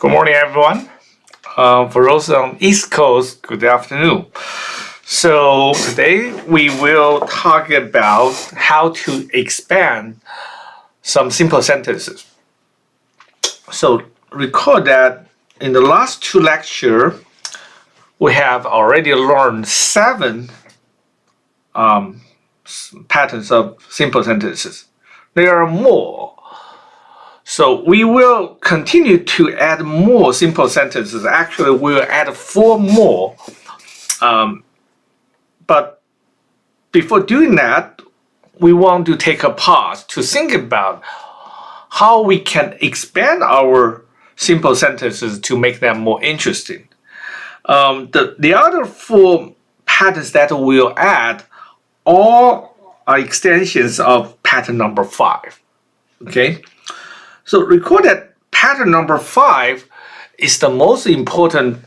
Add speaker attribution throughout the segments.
Speaker 1: Good morning, everyone. For those on East Coast, good afternoon. So today we will talk about how to expand some simple sentences. So recall that in the last two lectures, we have already learned 7 patterns of simple sentences. There are more. So we will continue to add more simple sentences. Actually, we'll add 4 more. But before doing that, we want to take a pause to think about how we can expand our simple sentences to make them more interesting. The other 4 patterns that we'll add all are extensions of pattern number 5. Okay? So recall that pattern number 5 is the most important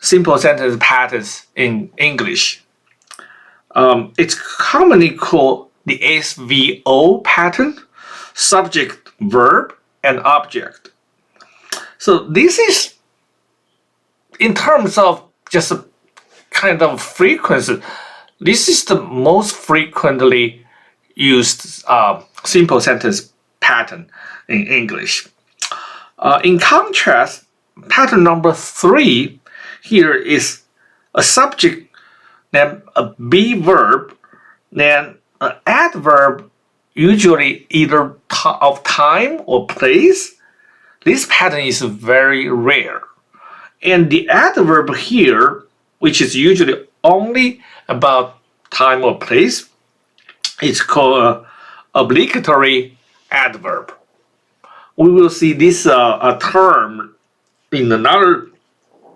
Speaker 1: simple sentence patterns in English. It's commonly called the SVO pattern, subject, verb, and object. So this is, in terms of just a kind of frequency, this is the most frequently used simple sentence pattern in English. In contrast, pattern number 3 here is a subject, then a be verb, then an adverb, usually either of time or place. This pattern is very rare. And the adverb here, which is usually only about time or place, is called an obligatory adverb. We will see this a term in another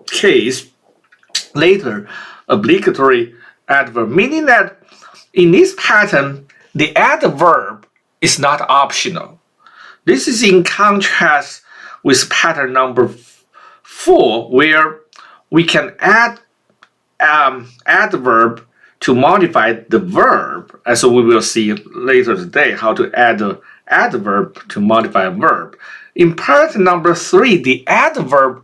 Speaker 1: case later, obligatory adverb, meaning that in this pattern, the adverb is not optional. This is in contrast with pattern number 4, where we can add adverb to modify the verb, as we will see later today, how to add the adverb to modify a verb. In pattern number 3, the adverb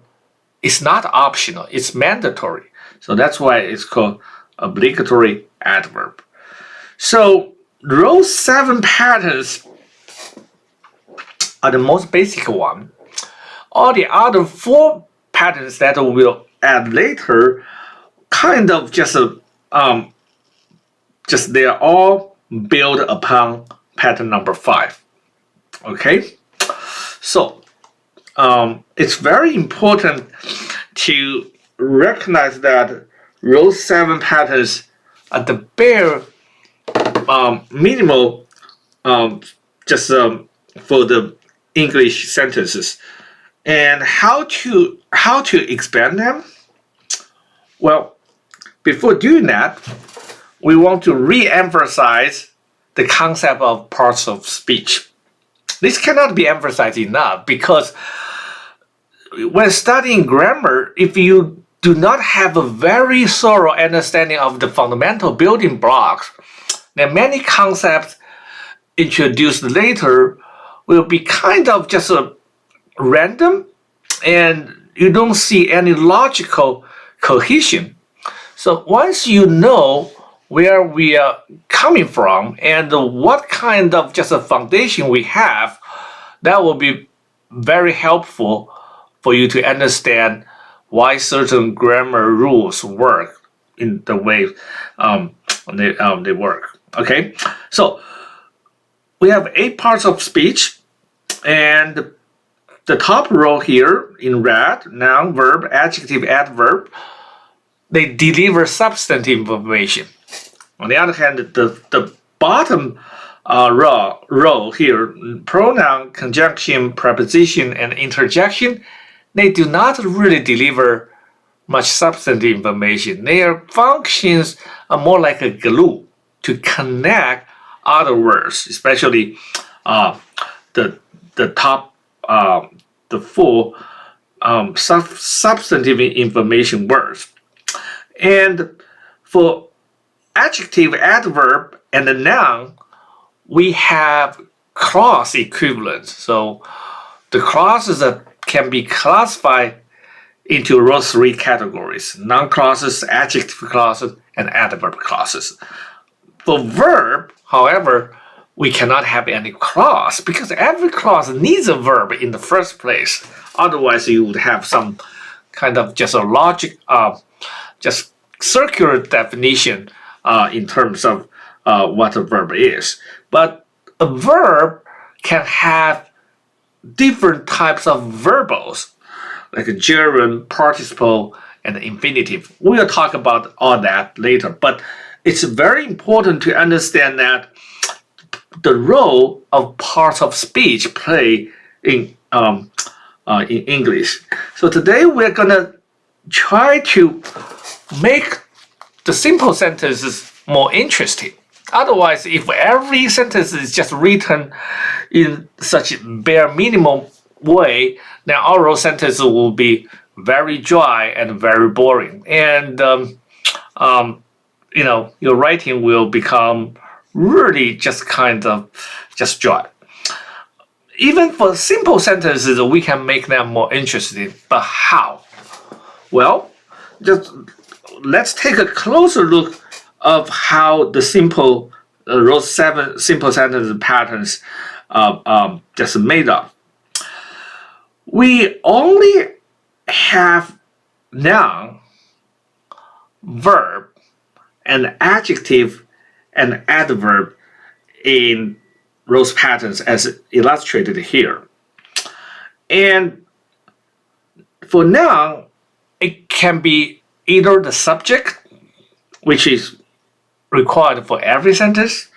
Speaker 1: is not optional, it's mandatory. So that's why it's called obligatory adverb. So those 7 patterns are the most basic one. All the other 4 patterns that we will add later kind of just they are all built upon pattern number 5. Okay, so it's very important to recognize that those 7 patterns are the bare minimal for the English sentences. And how to expand them? Well, before doing that, we want to re-emphasize the concept of parts of speech. This cannot be emphasized enough, because when studying grammar, if you do not have a very thorough understanding of the fundamental building blocks, then many concepts introduced later will be kind of just random, and you don't see any logical cohesion. So once you know where we are coming from and what kind of just a foundation we have, that will be very helpful for you to understand why certain grammar rules work in the way they work. Okay, so we have 8 parts of speech, and the top row here in red, noun, verb, adjective, adverb, they deliver substantive information. On the other hand, the bottom row here, pronoun, conjunction, preposition, and interjection, they do not really deliver much substantive information. Their functions are more like a glue to connect other words, especially the top, the 4 substantive information words. And for adjective, adverb, and the noun, we have clause equivalents. So the clause is a can be classified into those three categories: noun clauses, adjective clauses, and adverb clauses. For verb, however, we cannot have any clause because every clause needs a verb in the first place. Otherwise, you would have some kind of just a logic, just circular definition in terms of what a verb is. But a verb can have different types of verbals, like a gerund, participle, and infinitive. We'll talk about all that later. But it's very important to understand that the role of parts of speech play in English. So today we're gonna try to make the simple sentences more interesting. Otherwise, if every sentence is just written in such a bare minimum way, then all those sentences will be very dry and very boring. And your writing will become really just kind of just dry. Even for simple sentences, we can make them more interesting. But how? Well, just let's take a closer look of how the those 7 simple sentence patterns just made up. We only have noun, verb, and adjective and adverb in those patterns as illustrated here. And for noun, it can be either the subject, which is required for every sentence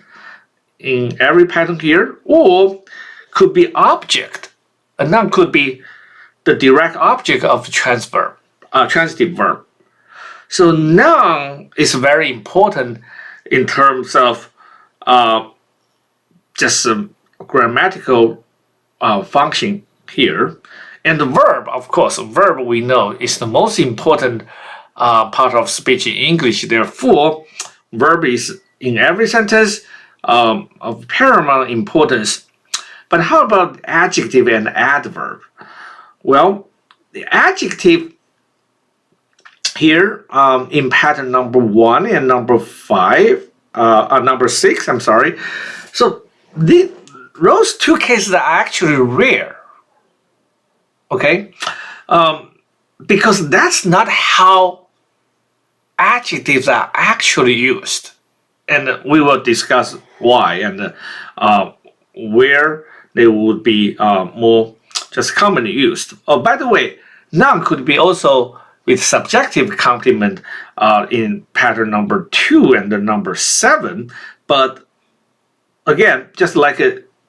Speaker 1: in every pattern here, or could be object. A noun could be the direct object of transitive verb. So noun is very important in terms of just some grammatical function here. And the verb, of course, verb we know is the most important part of speech in English. Therefore, verb is in every sentence of paramount importance. But how about adjective and adverb? Well, the adjective here in pattern number 1 and number 6, I'm sorry. So those two cases are actually rare. Okay? Because that's not how adjectives are actually used. And we will discuss why and where they would be more just commonly used. Oh, by the way, noun could be also with subjective complement in pattern number 2 and the number 7. But again, just like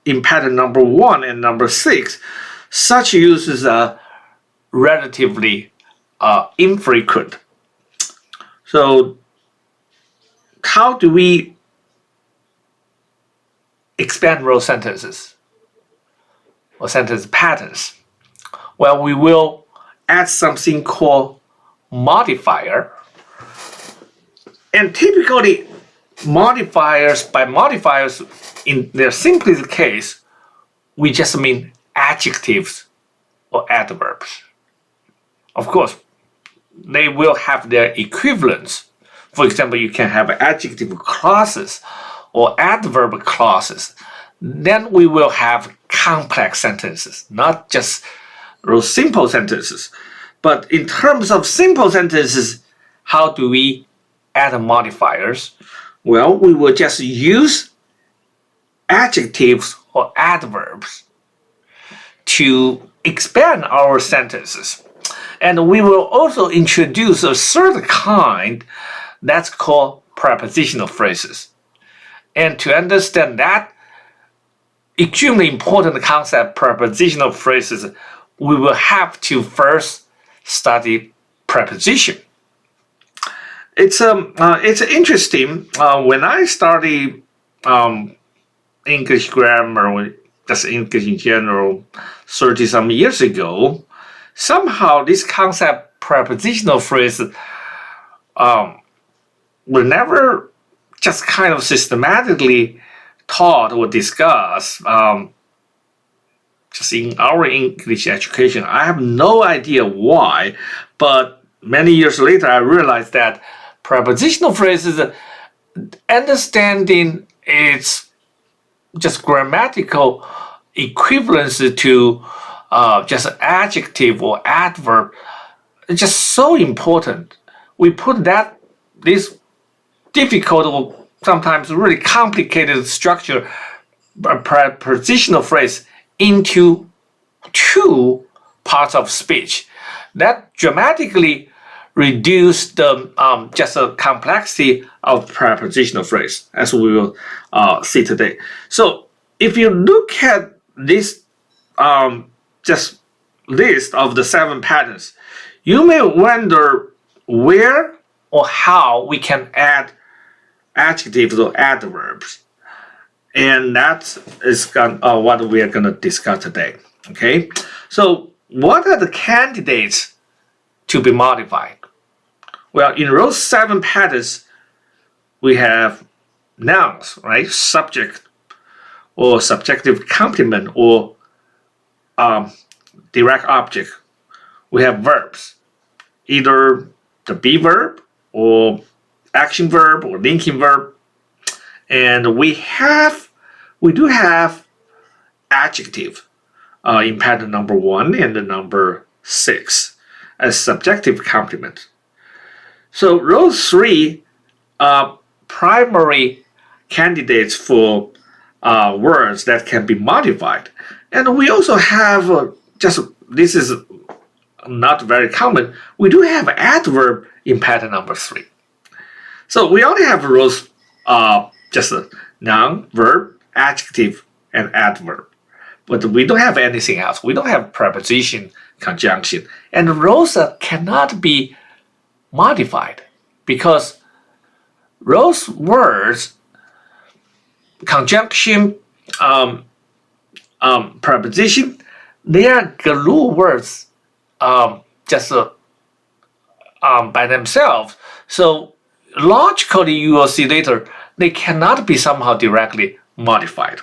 Speaker 1: in pattern number 1 and number 6, such uses are relatively infrequent. So how do we expand those sentences or sentence patterns? Well, we will add something called modifier. And typically, modifiers in their simplest case, we just mean adjectives or adverbs. Of course, they will have their equivalents. For example, you can have adjective clauses or adverb clauses. Then we will have complex sentences, not just those simple sentences. But in terms of simple sentences, how do we add modifiers? Well, we will just use adjectives or adverbs to expand our sentences. And we will also introduce a third kind that's called prepositional phrases. And to understand that extremely important concept, prepositional phrases, we will have to first study preposition. It's interesting. When I studied English grammar, just English in general, 30-some years ago, somehow this concept, prepositional phrases, were never just kind of systematically taught or discussed. just in our English education. I have no idea why, but many years later I realized that prepositional phrases, understanding its just grammatical equivalence to just adjective or adverb is just so important. We put this difficult or sometimes really complicated structure, a prepositional phrase, into two parts of speech. That dramatically reduce the just the complexity of prepositional phrase, as we will see today. So if you look at this just list of the 7 patterns, you may wonder where or how we can add adjectives or adverbs. And that is what we are going to discuss today. Okay, so what are the candidates to be modified? Well, in those 7 patterns, we have nouns, right? Subject or subjective complement or direct object. We have verbs, either the be verb or action verb or linking verb. And we do have adjective in pattern number 1 and the number 6 as subjective complement. So those 3 are primary candidates for words that can be modified. And we also have this is not very common, we do have adverb in pattern number 3. So we only have those just a noun, verb, adjective, and adverb. But we don't have anything else. We don't have preposition, conjunction. And those cannot be modified because those words, conjunction, preposition, they are glue words just by themselves. So logically, you will see later, they cannot be somehow directly modified.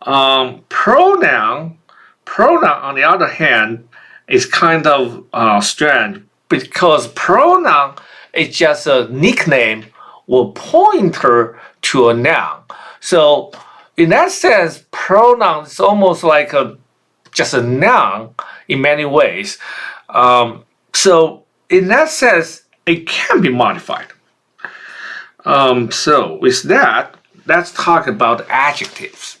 Speaker 1: Pronoun, on the other hand, is kind of strange because pronoun is just a nickname or pointer to a noun. So in that sense, pronoun is almost like just a noun in many ways. So in that sense, it can be modified. So with that, let's talk about adjectives.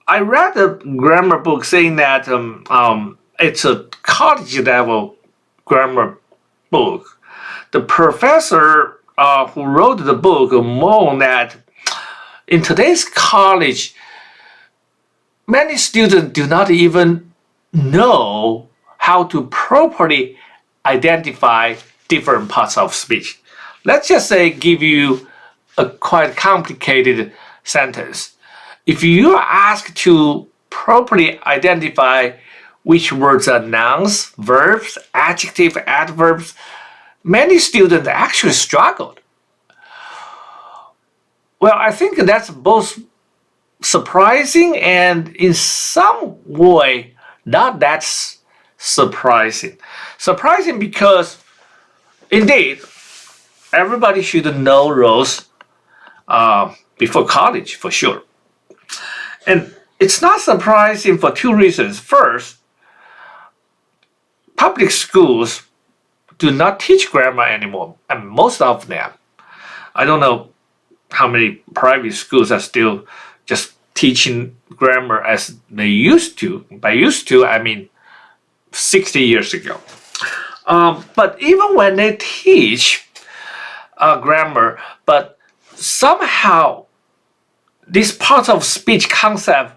Speaker 1: I read a grammar book saying that it's a college level grammar book. The professor who wrote the book moaned that in today's college, many students do not even know how to properly identify different parts of speech. Let's just say give you a quite complicated sentence. If you are asked to properly identify which words are nouns, verbs, adjectives, adverbs, many students actually struggled. Well, I think that's both surprising and in some way not that surprising. Surprising because indeed everybody should know those before college for sure. And it's not surprising for 2 reasons. First, public schools do not teach grammar anymore, and most of them. I don't know how many private schools are still just teaching grammar as they used to. By used to, I mean 60 years ago. But even when they teach grammar, but somehow this part of speech concept,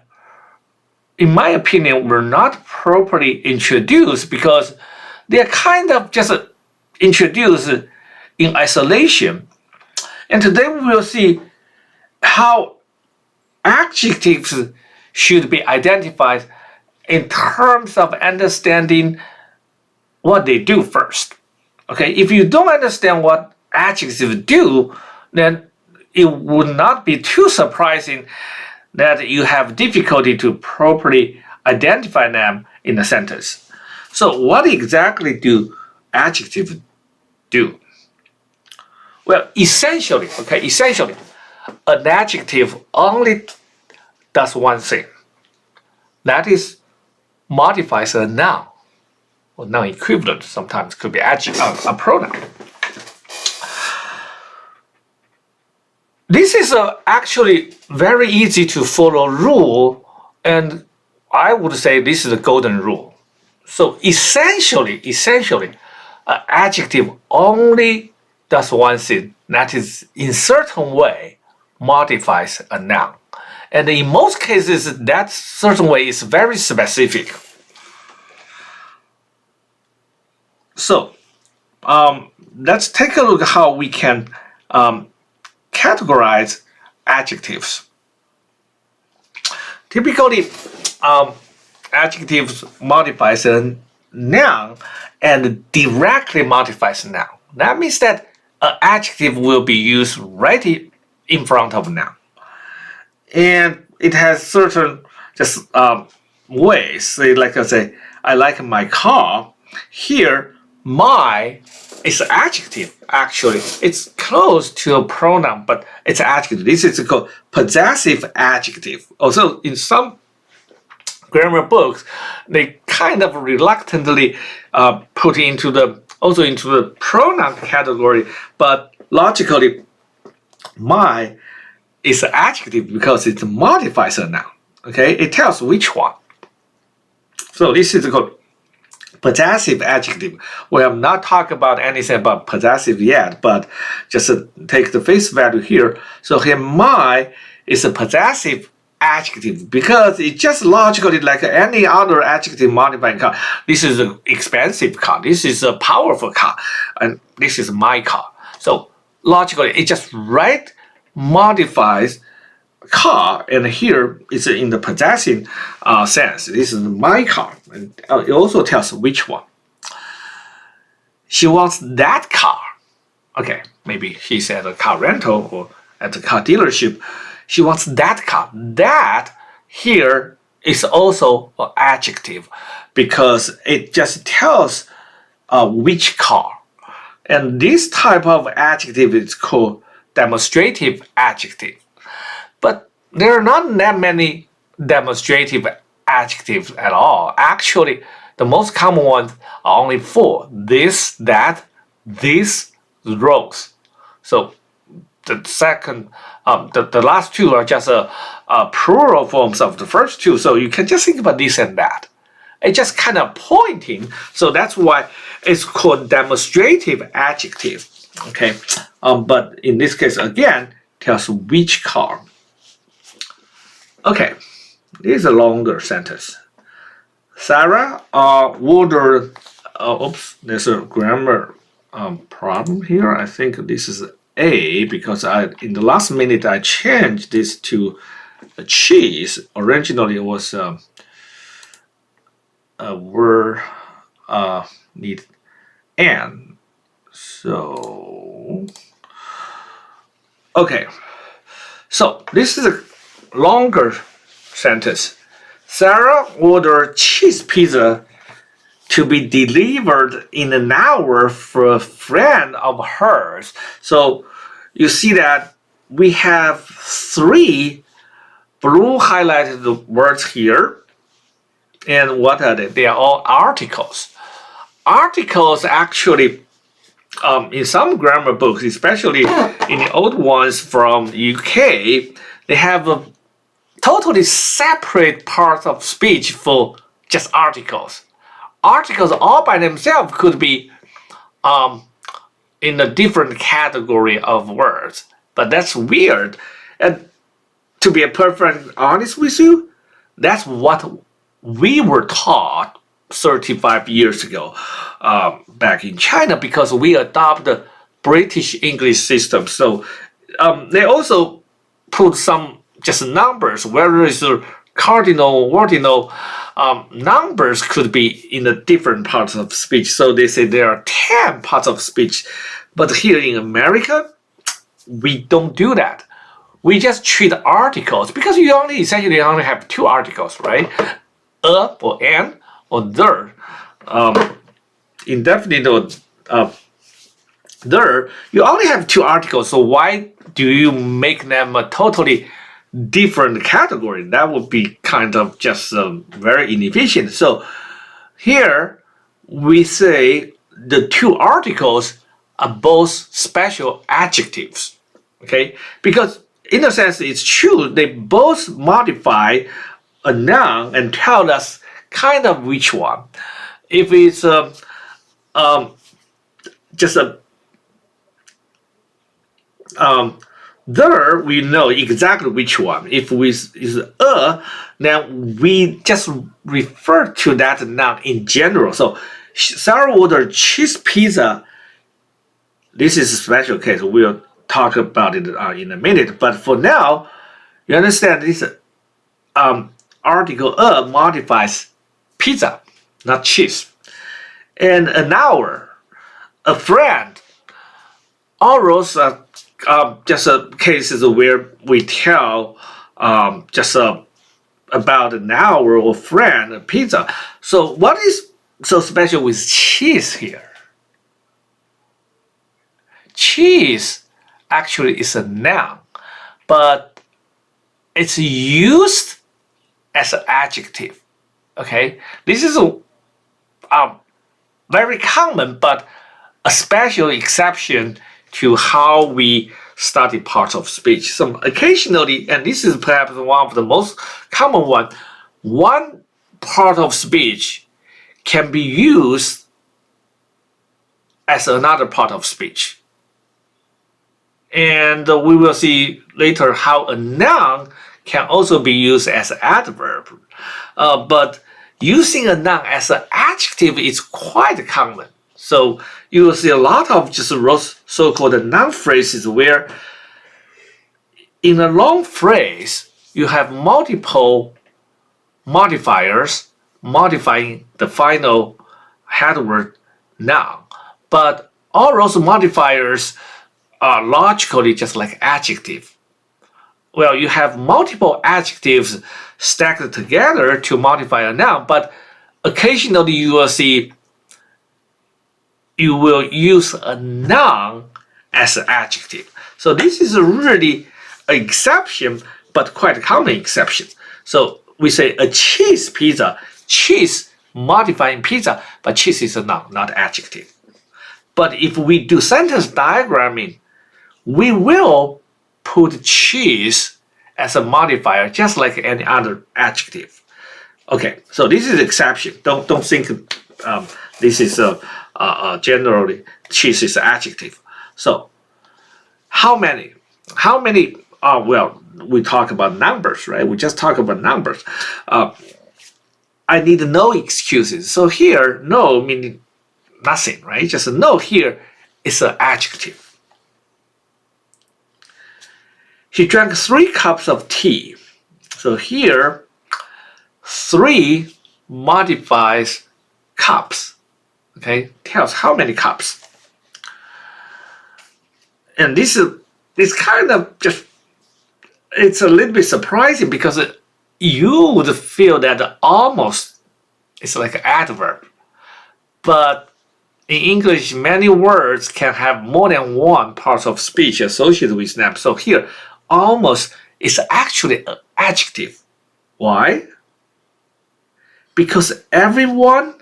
Speaker 1: in my opinion, were not properly introduced because they're kind of just introduced in isolation. And today we will see how adjectives should be identified in terms of understanding what they do first. Okay, if you don't understand what adjectives do, then it would not be too surprising that you have difficulty to properly identify them in a sentence. So what exactly do adjectives do? Well, essentially, an adjective only does one thing. That is, modifies a noun or noun equivalent. Sometimes could be a pronoun. This is actually very easy to follow rule, and I would say this is a golden rule. So essentially, an adjective only does one thing. That is, in certain way, modifies a noun. And in most cases, that certain way is very specific. So let's take a look at how we can categorize adjectives. Typically, adjectives modifies a noun and directly modifies a noun. That means that an adjective will be used right in front of a noun. And it has certain just ways. Say, like I say, I like my car. Here, my is an adjective. Actually, it's close to a pronoun, but it's an adjective. This is called possessive adjective. Also, in some grammar books, they kind of reluctantly put into the pronoun category, but logically, my is an adjective because it modifies a noun. Okay, it tells which one. So this is called possessive adjective. We have not talked about anything about possessive yet, but just take the face value here. So here, my is a possessive adjective because it's just logically like any other adjective modifying car. This is an expensive car. This is a powerful car, and this is my car. So logically, it just modifies car, and here it's in the possessive sense. This is my car, and it also tells which one. She wants that car. Okay, maybe she's at a car rental or at a car dealership. She wants that car. That here is also an adjective because it just tells which car. And this type of adjective is called demonstrative adjective. But there are not that many demonstrative adjectives at all. Actually, the most common ones are only 4. This, that, this, those. So the second, the last 2 are just plural forms of the first 2. So you can just think about this and that. It's just kind of pointing. So that's why it's called demonstrative adjective. Okay, but in this case, again, tells which car. Okay, this is a longer sentence. Sarah ordered. Oops, there's a grammar problem here. I think this is A because in the last minute I changed this to a cheese. Originally it was a word need and. So okay, so this is a longer sentence. Sarah ordered cheese pizza to be delivered in an hour for a friend of hers. So you see that we have 3 blue highlighted words here. And what are they? They are all articles. Articles actually, in some grammar books, especially in the old ones from UK, they have a totally separate part of speech for just articles. Articles all by themselves could be in a different category of words, but that's weird. And to be perfectly honest with you, that's what we were taught 35 years ago back in China because we adopt the British English system. So they also put some just numbers, whether it's a cardinal, ordinal, numbers could be in the different parts of speech. So they say there are 10 parts of speech. But here in America, we don't do that. we just treat articles because you essentially only have two articles, right? A or an or the. Indefinite or there, you only have two articles, so why do you make them a totally different category? That would be kind of just very inefficient. So here we say the two articles are both special adjectives, okay? Because in a sense, it's true, they both modify a noun and tell us kind of which one. If it's just a there, we know exactly which one. If we is a, then we just refer to that noun in general. So Sarah ordered cheese pizza. This is a special case. We'll talk about it in a minute. But for now, you understand this article a modifies pizza, not cheese. And an hour, a friend, all those just cases where we tell just about an hour or friend, a pizza. So what is so special with cheese here? Cheese actually is a noun, but it's used as an adjective. Okay, this is a very common, but a special exception to how we study parts of speech. So occasionally, and this is perhaps one of the most common one part of speech can be used as another part of speech. And we will see later how a noun can also be used as an adverb. But using a noun as an adjective is quite common. So you will see a lot of just those so-called noun phrases where in a long phrase, you have multiple modifiers modifying the final head word noun. But all those modifiers are logically just like adjective. Well, you have multiple adjectives stacked together to modify a noun, but occasionally you will see you will use a noun as an adjective. So this is a really an exception, but quite a common exception. So we say a cheese pizza, cheese modifying pizza, but cheese is a noun, not adjective. But if we do sentence diagramming, we will put cheese as a modifier, just like any other adjective. Okay, so this is exception. Don't think this is generally cheese is adjective. So how many? Well, we talk about numbers, right? We just talk about numbers. I need no excuses. So here, no meaning nothing, right? Just no here is an adjective. He drank 3 cups of tea. So here, 3 modifies cups. Okay, tells how many cups. And this kind of just, it's a little bit surprising because you would feel that almost is like an adverb. But in English, many words can have more than one part of speech associated with them. So here, almost is actually an adjective. Why? Because everyone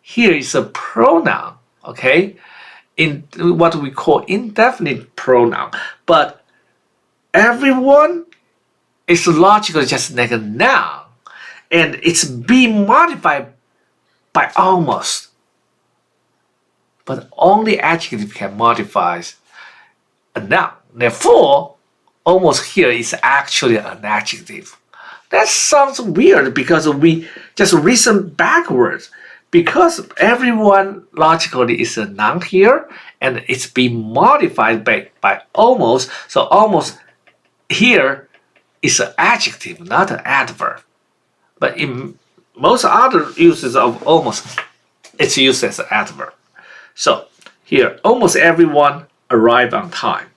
Speaker 1: here is a pronoun, okay? In what we call indefinite pronoun. But everyone is logically just like a noun. And it's being modified by almost. But only adjective can modify a noun. Therefore, almost here is actually an adjective. That sounds weird because we just reason backwards. Because everyone logically is a noun here, and it's being modified by almost. So almost here is an adjective, not an adverb. But in most other uses of almost, it's used as an adverb. So here, almost everyone arrived on time.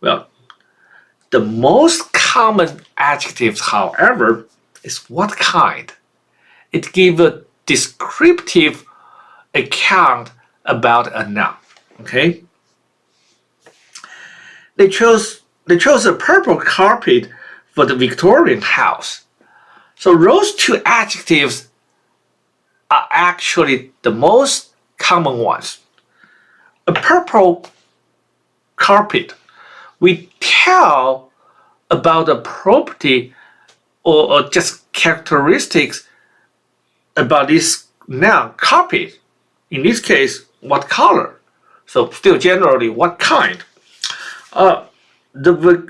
Speaker 1: Well, The most common adjectives, however, is what kind. It gives a descriptive account about a noun. Okay. They chose a purple carpet for the Victorian house. So those two adjectives are actually the most common ones. A purple carpet, we tell about the property or just characteristics about this noun, carpet. In this case, what color? So still generally, what kind? The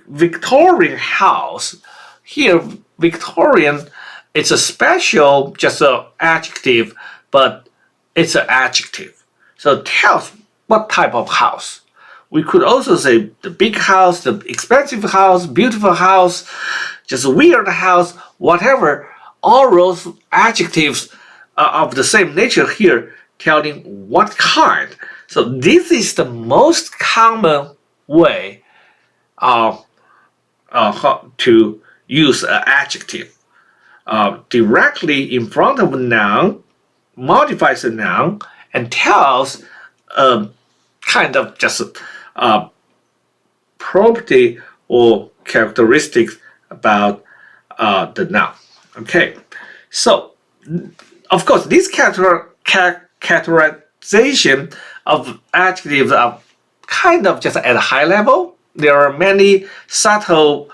Speaker 1: Victorian house, here Victorian, it's a special, just an adjective, but it's an adjective. So it tells what type of house. We could also say the big house, the expensive house, beautiful house, just a weird house, whatever. All those adjectives are of the same nature here, telling what kind. So this is the most common way to use an adjective. Directly in front of a noun, modifies a noun, and tells kind of just property or characteristics about the noun. Okay, so of course this characterization of adjectives are kind of just at a high level. There are many subtle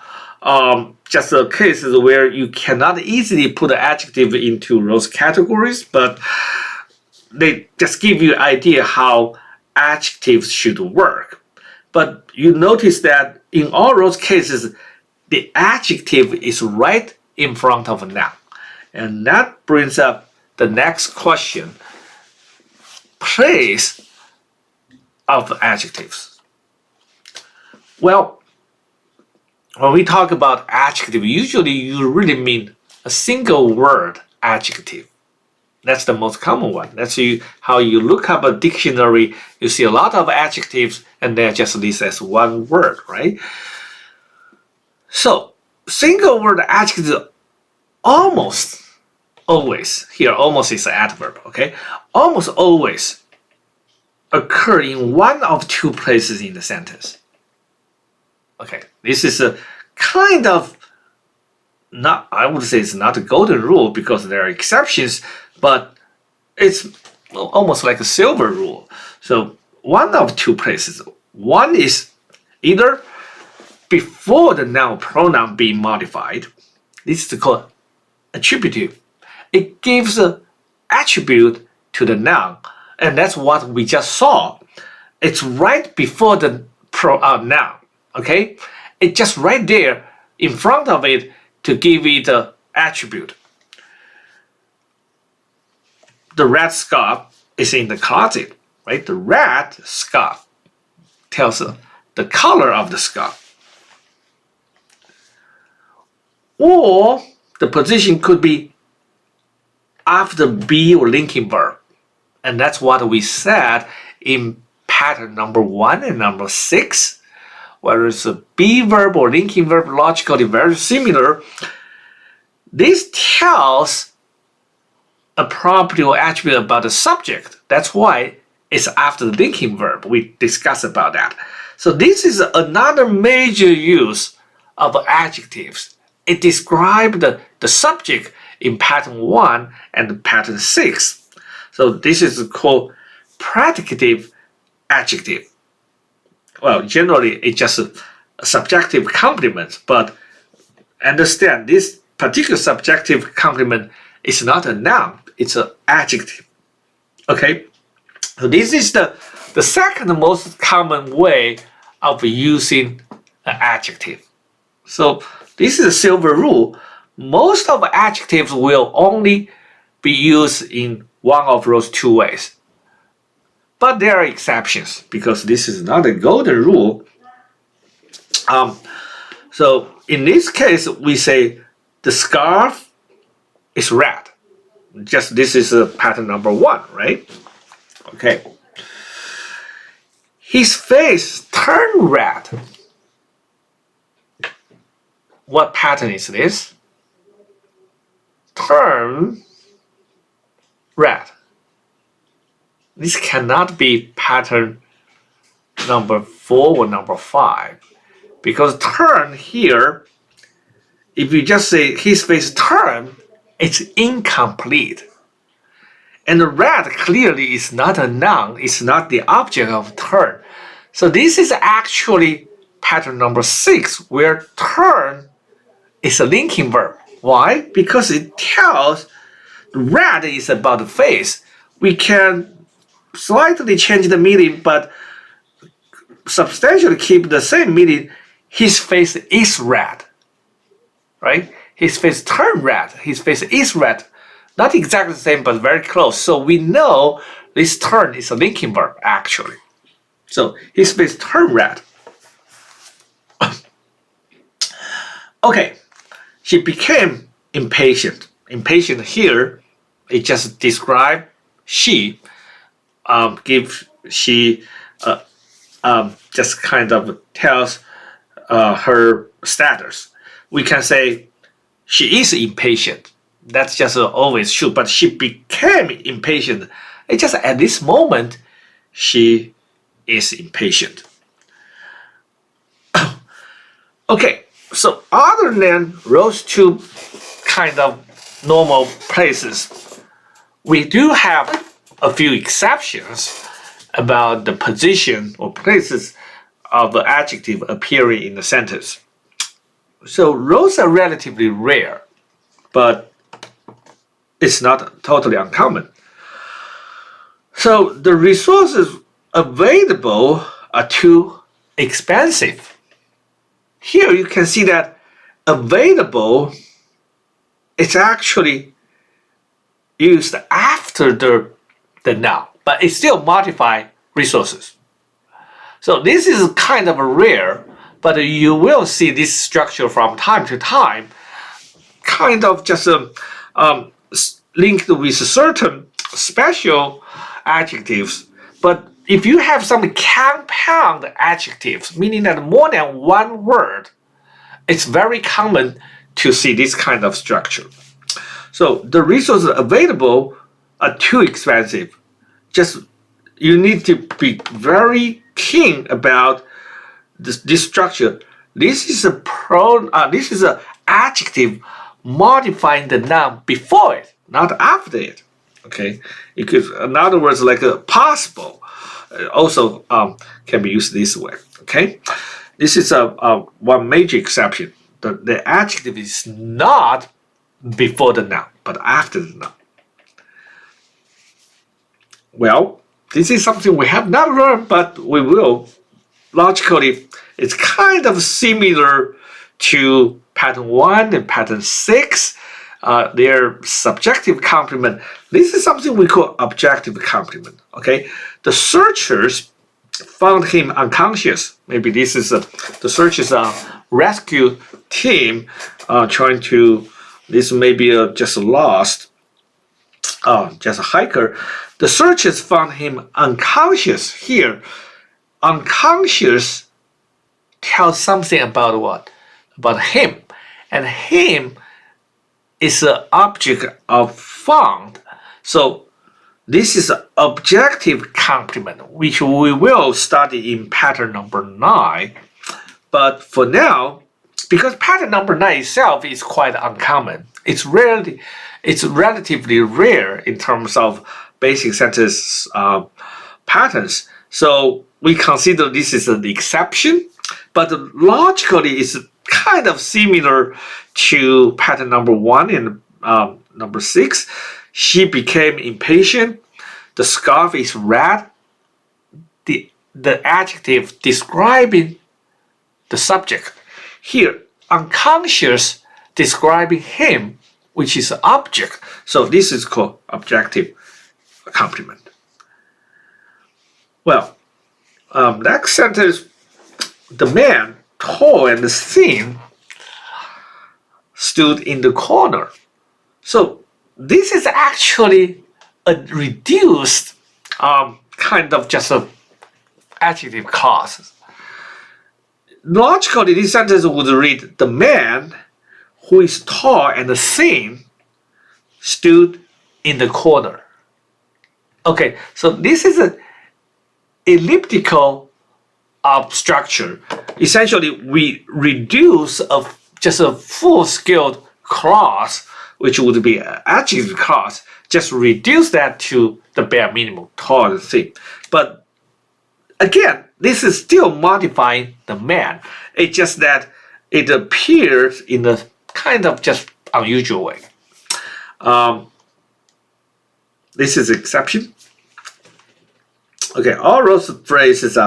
Speaker 1: just cases where you cannot easily put an adjective into those categories, but they just give you an idea how adjectives should work. But you notice that in all those cases, the adjective is right in front of a noun. And that brings up the next question. Place of adjectives. Well, when we talk about adjective, usually you really mean a single word adjective. That's the most common one. That's how you look up a dictionary. You see a lot of adjectives and they're just listed as one word, right? So single word adjectives almost always, here almost is an adverb, okay? Almost always occur in one of two places in the sentence. Okay, this is a kind of not, I would say it's not a golden rule because there are exceptions, but it's almost like a silver rule. So one of two places. One is either before the noun pronoun being modified. This is called attributive. It gives an attribute to the noun, and that's what we just saw. It's right before the noun. Okay, it's just right there in front of it to give it an attribute. The red scarf is in the closet, right? The red scarf tells the color of the scarf. Or the position could be after be or linking verb. And that's what we said in pattern number 1 and number 6. Whether it's a be verb or linking verb, logically very similar. This tells a property or attribute about the subject. That's why it's after the linking verb. We discussed about that. So this is another major use of adjectives. It describes the subject in pattern 1 and pattern 6. So this is called predicative adjective. Well, generally it's just a subjective complement, but understand this particular subjective complement is not a noun, it's an adjective. Okay, so this is the second most common way of using an adjective. So this is a silver rule. Most of adjectives will only be used in one of those two ways. But there are exceptions because this is not a golden rule. So in this case, we say the scarf is red. Just this is pattern number 1, right? Okay. His face turned red. what pattern is this? Turn red. This cannot be pattern number 4 or number 5, because turn here, if you just say his face turn, it's incomplete. And the red clearly is not a noun, it's not the object of turn. So this is actually pattern number 6, where turn is a linking verb. Why? Because it tells red is about the face. We can slightly change the meaning, but substantially keep the same meaning. His face is red, right? His face turned red. His face is red. Not exactly the same, but very close. So we know this turn is a linking verb, actually. So his face turned red. Okay, she became impatient. Impatient here, it just describes she, just kind of tells her status. We can say she is impatient. That's just always true. But she became impatient. It's just at this moment, she is impatient. Okay, so other than those two kind of normal places, we do have a few exceptions about the position or places of the adjective appearing in the sentence. So those are relatively rare, but it's not totally uncommon. So the resources available are too expensive. Here you can see that available is actually used after the noun, but it still modifies resources. So this is kind of rare, but you will see this structure from time to time, kind of just linked with certain special adjectives. But if you have some compound adjectives, meaning that more than one word, it's very common to see this kind of structure. So the resources available are too expensive. Just you need to be very keen about this structure. This is this is an adjective modifying the noun before it, not after it. Okay, it could, in other words, like a possible, also can be used this way. Okay, this is one major exception. The adjective is not before the noun, but after the noun. Well, this is something we have not learned, but we will. Logically, it's kind of similar to pattern 1 and pattern 6. Their subjective complement. This is something we call objective complement. Okay, the searchers found him unconscious. Maybe this is the searchers rescue team trying to. This may be just lost, just a hiker. The searchers found him unconscious. Here, unconscious tells something about what? About him, and him is an object of found. So this is an objective complement, which we will study in pattern number 9. But for now, because pattern number 9 itself is quite uncommon, it's relatively rare in terms of basic sentence patterns. So we consider this is an exception, but logically it's kind of similar to pattern number 1 and number 6. She became impatient. The scarf is red. The adjective describing the subject. Here, unconscious describing him, which is an object. So this is called objective complement. Well, next sentence, the man, tall and thin, stood in the corner. So this is actually a reduced kind of just a adjective clause. Logically, this sentence would read, the man who is tall and thin stood in the corner. Okay, so this is an elliptical structure. Essentially, we reduce just a full-scaled clause, which would be an adjective clause, just reduce that to the bare minimum, tall and thin. But again, this is still modifying the man. It's just that it appears in a kind of just unusual way. This is exception. Okay, all those phrases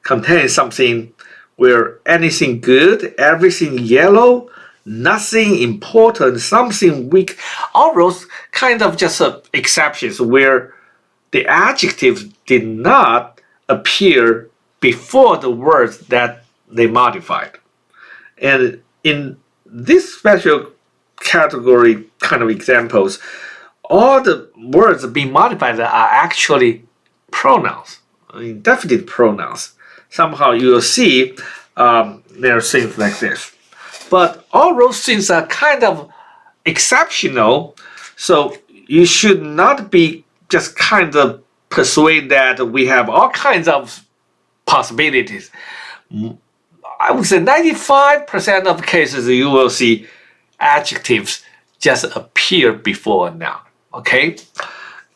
Speaker 1: contain something where anything good, everything yellow, nothing important, something weak. All those kind of just exceptions where the adjectives did not appear before the words that they modified. And in this special category kind of examples, all the words being modified are actually pronouns, indefinite pronouns. Somehow you will see there are things like this. But all those things are kind of exceptional, so you should not be just kind of persuaded that we have all kinds of possibilities. I would say 95% of cases you will see adjectives just appear before a noun. Okay?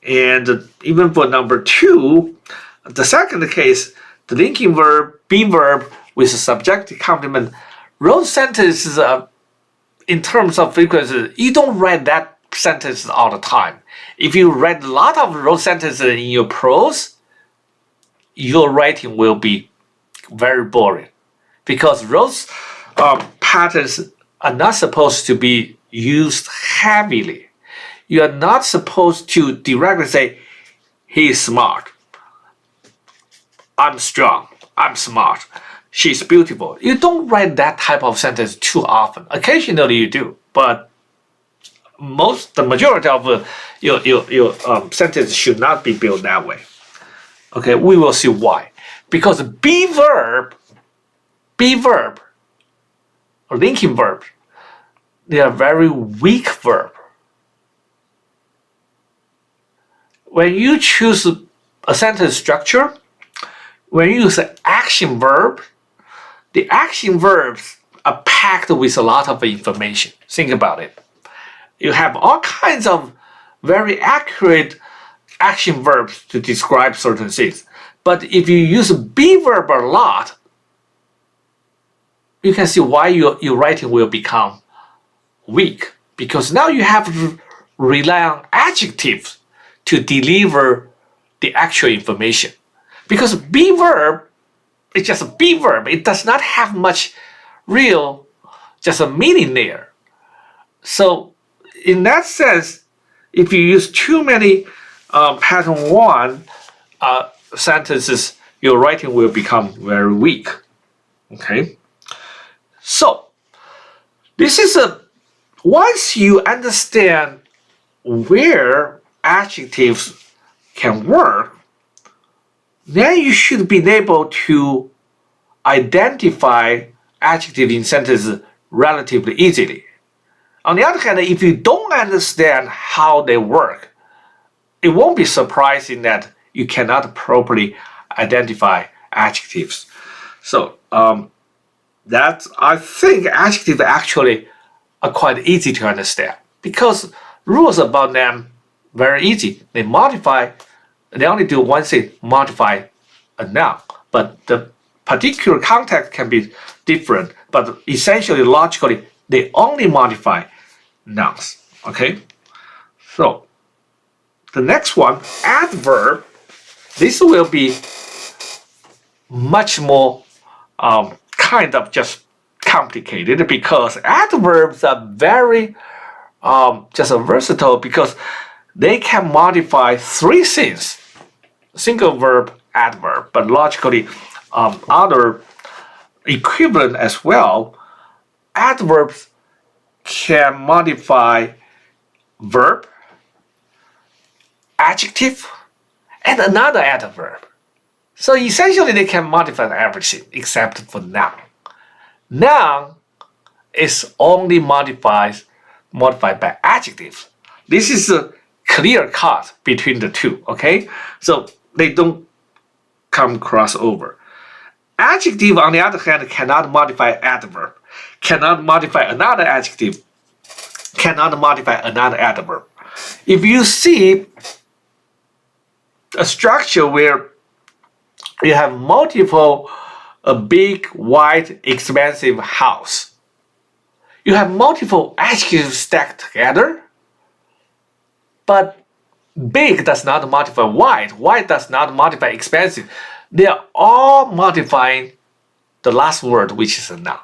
Speaker 1: And even for number 2, the second case, the linking verb, be verb with a subjective complement, those sentences in terms of frequency, you don't write that sentence all the time. If you write a lot of those sentences in your prose, your writing will be very boring, because those patterns are not supposed to be used heavily. You are not supposed to directly say, he is smart, I'm strong, I'm smart, she's beautiful. You don't write that type of sentence too often. Occasionally you do, but the majority of your sentence should not be built that way. Okay, we will see why. Because be verb, or linking verb, they are very weak verb. When you choose a sentence structure, when you use an action verb, the action verbs are packed with a lot of information. Think about it. You have all kinds of very accurate action verbs to describe certain things. But if you use be verb a lot, you can see why your writing will become weak. Because now you have to rely on adjectives to deliver the actual information. Because be verb is just a be verb. It does not have much real, just a meaning there. So in that sense, if you use too many pattern 1 sentences, your writing will become very weak. Okay? So this is once you understand where adjectives can work, then you should be able to identify adjectives in sentences relatively easily. On the other hand, if you don't understand how they work, it won't be surprising that you cannot properly identify adjectives. So I think adjectives actually are quite easy to understand, because rules about them very easy. They only do one thing, modify a noun. But the particular context can be different, but essentially, logically, they only modify nouns. Okay? So the next one, adverb. This will be much more kind of just complicated, because adverbs are very just versatile, because they can modify 3 things. Single verb, adverb, but logically other equivalent as well. Adverbs can modify verb, adjective, and another adverb. So essentially they can modify everything except for noun. Noun is only modified by adjectives. This is a clear cut between the two, okay? So they don't come crossover. Adjective, on the other hand, cannot modify adverb, cannot modify another adjective, cannot modify another adverb. If you see a structure where you have multiple, a big, wide, expensive house, you have multiple adjectives stacked together, but big does not modify wide, wide does not modify expensive. They are all modifying the last word, which is a noun.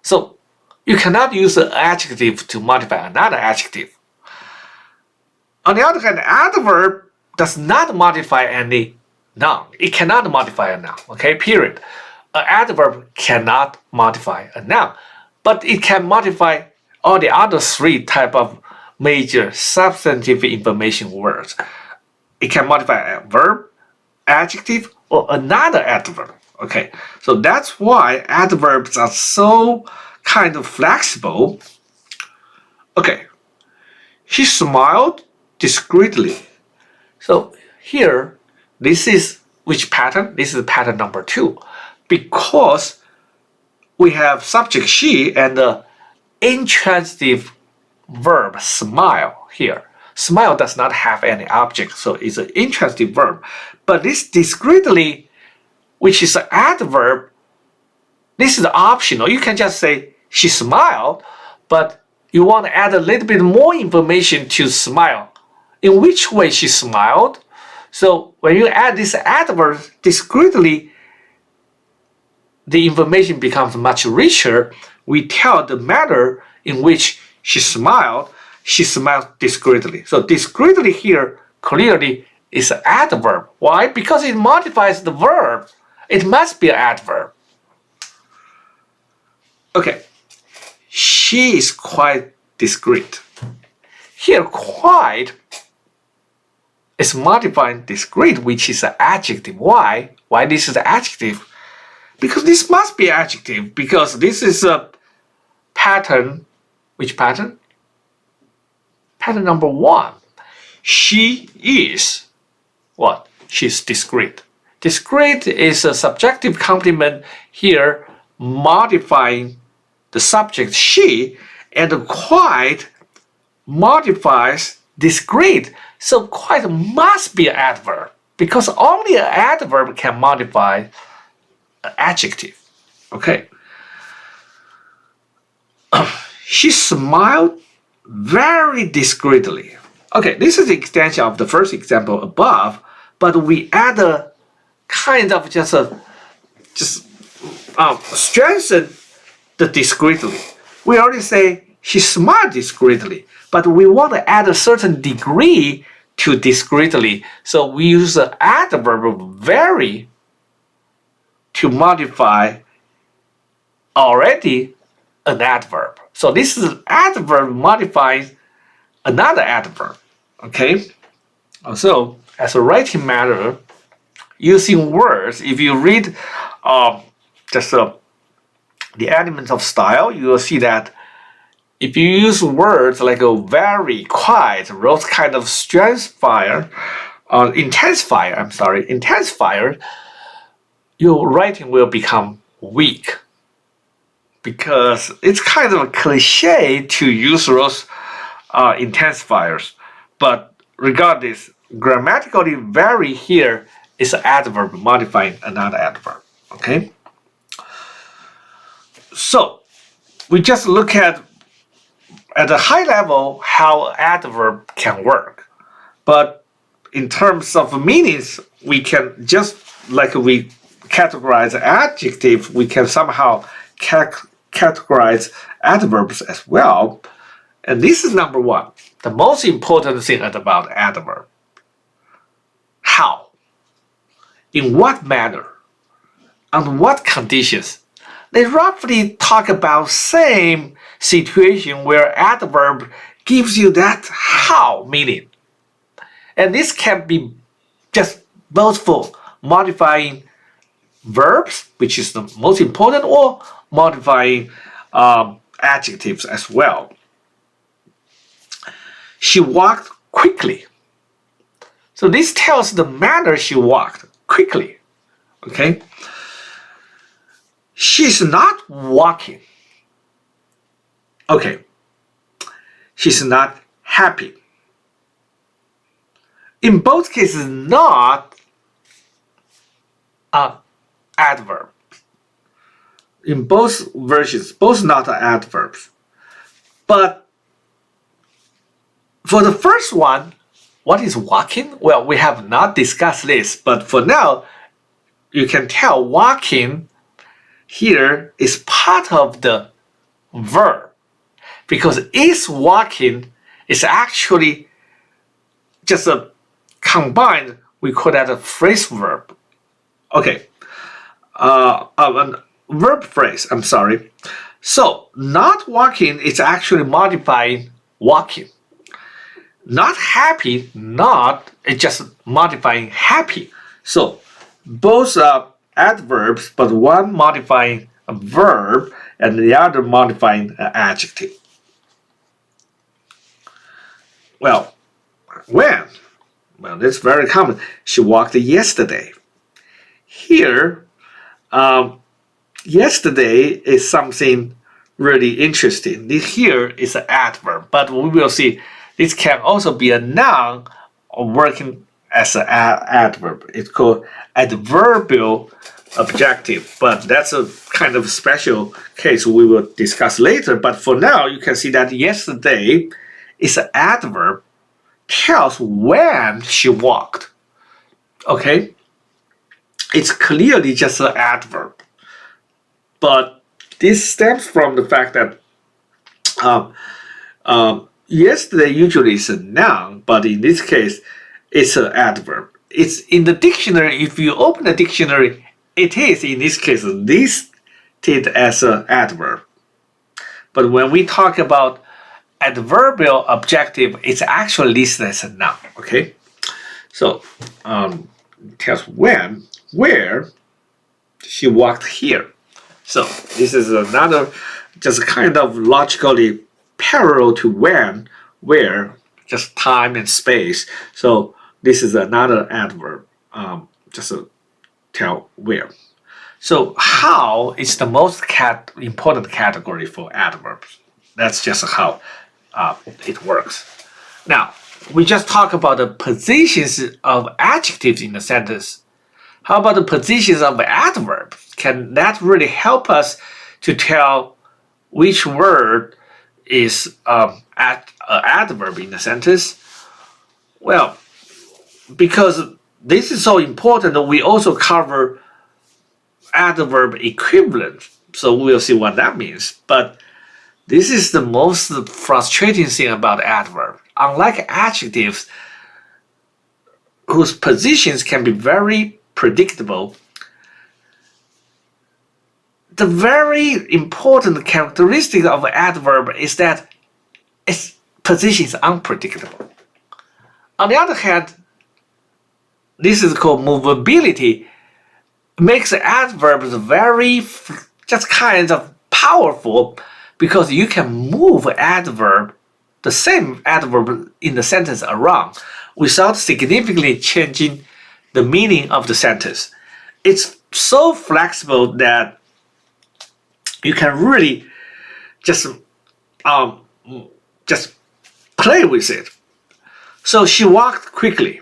Speaker 1: So you cannot use an adjective to modify another adjective. On the other hand, adverb does not modify any noun. It cannot modify a noun, okay, period. An adverb cannot modify a noun, but it can modify all the other three type of major substantive information words. It can modify a verb, adjective, or another adverb. Okay, so that's why adverbs are so kind of flexible. Okay, she smiled discreetly. So here, this is which pattern? This is pattern number 2. Because we have subject she and the intransitive verb smile here. Smile does not have any object, so it's an intransitive verb. But this discreetly, which is an adverb, this is optional. You can just say she smiled, but you want to add a little bit more information to smile. In which way she smiled? So when you add this adverb discreetly, the information becomes much richer. We tell the manner in which she smiled discreetly. So discreetly here clearly is an adverb. Why? Because it modifies the verb. It must be an adverb. Okay, she is quite discreet. Here, quite is modifying discreet, which is an adjective. Why? Why this is an adjective? Because this must be adjective, because this is a pattern. Which pattern? Pattern number 1. She is what? She's discreet. Discreet is a subjective complement here, modifying the subject she, and quite modifies discreet. So quite must be an adverb, because only an adverb can modify an adjective. Okay. She smiled very discreetly. Okay, this is the extension of the first example above, but we add a kind of strengthen the discreetly. We already say she smiled discreetly, but we want to add a certain degree to discreetly, so we use the adverb very to modify already an adverb. So this is an adverb modifying another adverb. Okay? So as a writing matter, using words, if you read the elements of style, you will see that if you use words like a very, quite, those kind of intensifier, your writing will become weak. Because it's kind of a cliche to use those intensifiers. But regardless, grammatically very here is an adverb modifying another adverb. Okay? So we just look at a high level how adverb can work. But in terms of meanings, we can just like we categorize adjective, we can somehow categorize adverbs as well. And this is number 1. The most important thing about adverb. How? In what manner? On what conditions? They roughly talk about same situation where adverb gives you that how meaning. And this can be just both for modifying verbs, which is the most important, or modifying adjectives as well. She walked quickly. So this tells the manner she walked quickly. Okay? She's not walking. Okay. She's not happy. In both cases, not an adverb. In both versions, both not adverbs. But for the first one, what is walking? Well, we have not discussed this, but for now, you can tell walking here is part of the verb, because is walking is actually just a combined, we call that a phrase verb. Okay, a verb phrase, I'm sorry. So not walking is actually modifying walking. Not happy, not, it's just modifying happy. So both are adverbs, but one modifying a verb and the other modifying an adjective. Well, when? Well, that's very common. She walked yesterday. Here, yesterday is something really interesting. This here is an adverb, but we will see this can also be a noun working as an adverb. It's called adverbial objective, but that's a kind of special case we will discuss later. But for now, you can see that yesterday is an adverb, tells when she walked. Okay? It's clearly just an adverb. But this stems from the fact that yesterday usually is a noun, but in this case, it's an adverb. It's in the dictionary. If you open the dictionary, it is in this case listed as an adverb. But when we talk about adverbial objective, it's actually listed as a noun. Okay, so tells when, where she walked here. So this is another just kind of logically parallel to when, where, just time and space. So this is another adverb, just to tell where. So how is the most important category for adverbs. That's just how it works. Now, we just talked about the positions of adjectives in the sentence. How about the positions of adverbs? Can that really help us to tell which word is an adverb in the sentence? Well, because this is so important, we also cover adverb equivalent. So we'll see what that means. But this is the most frustrating thing about adverb. Unlike adjectives, whose positions can be very predictable, the very important characteristic of an adverb is that its position is unpredictable. On the other hand, this is called movability, makes adverbs very just kind of powerful, because you can move adverb, the same adverb in the sentence around without significantly changing the meaning of the sentence. It's so flexible that you can really just play with it. So she walked quickly.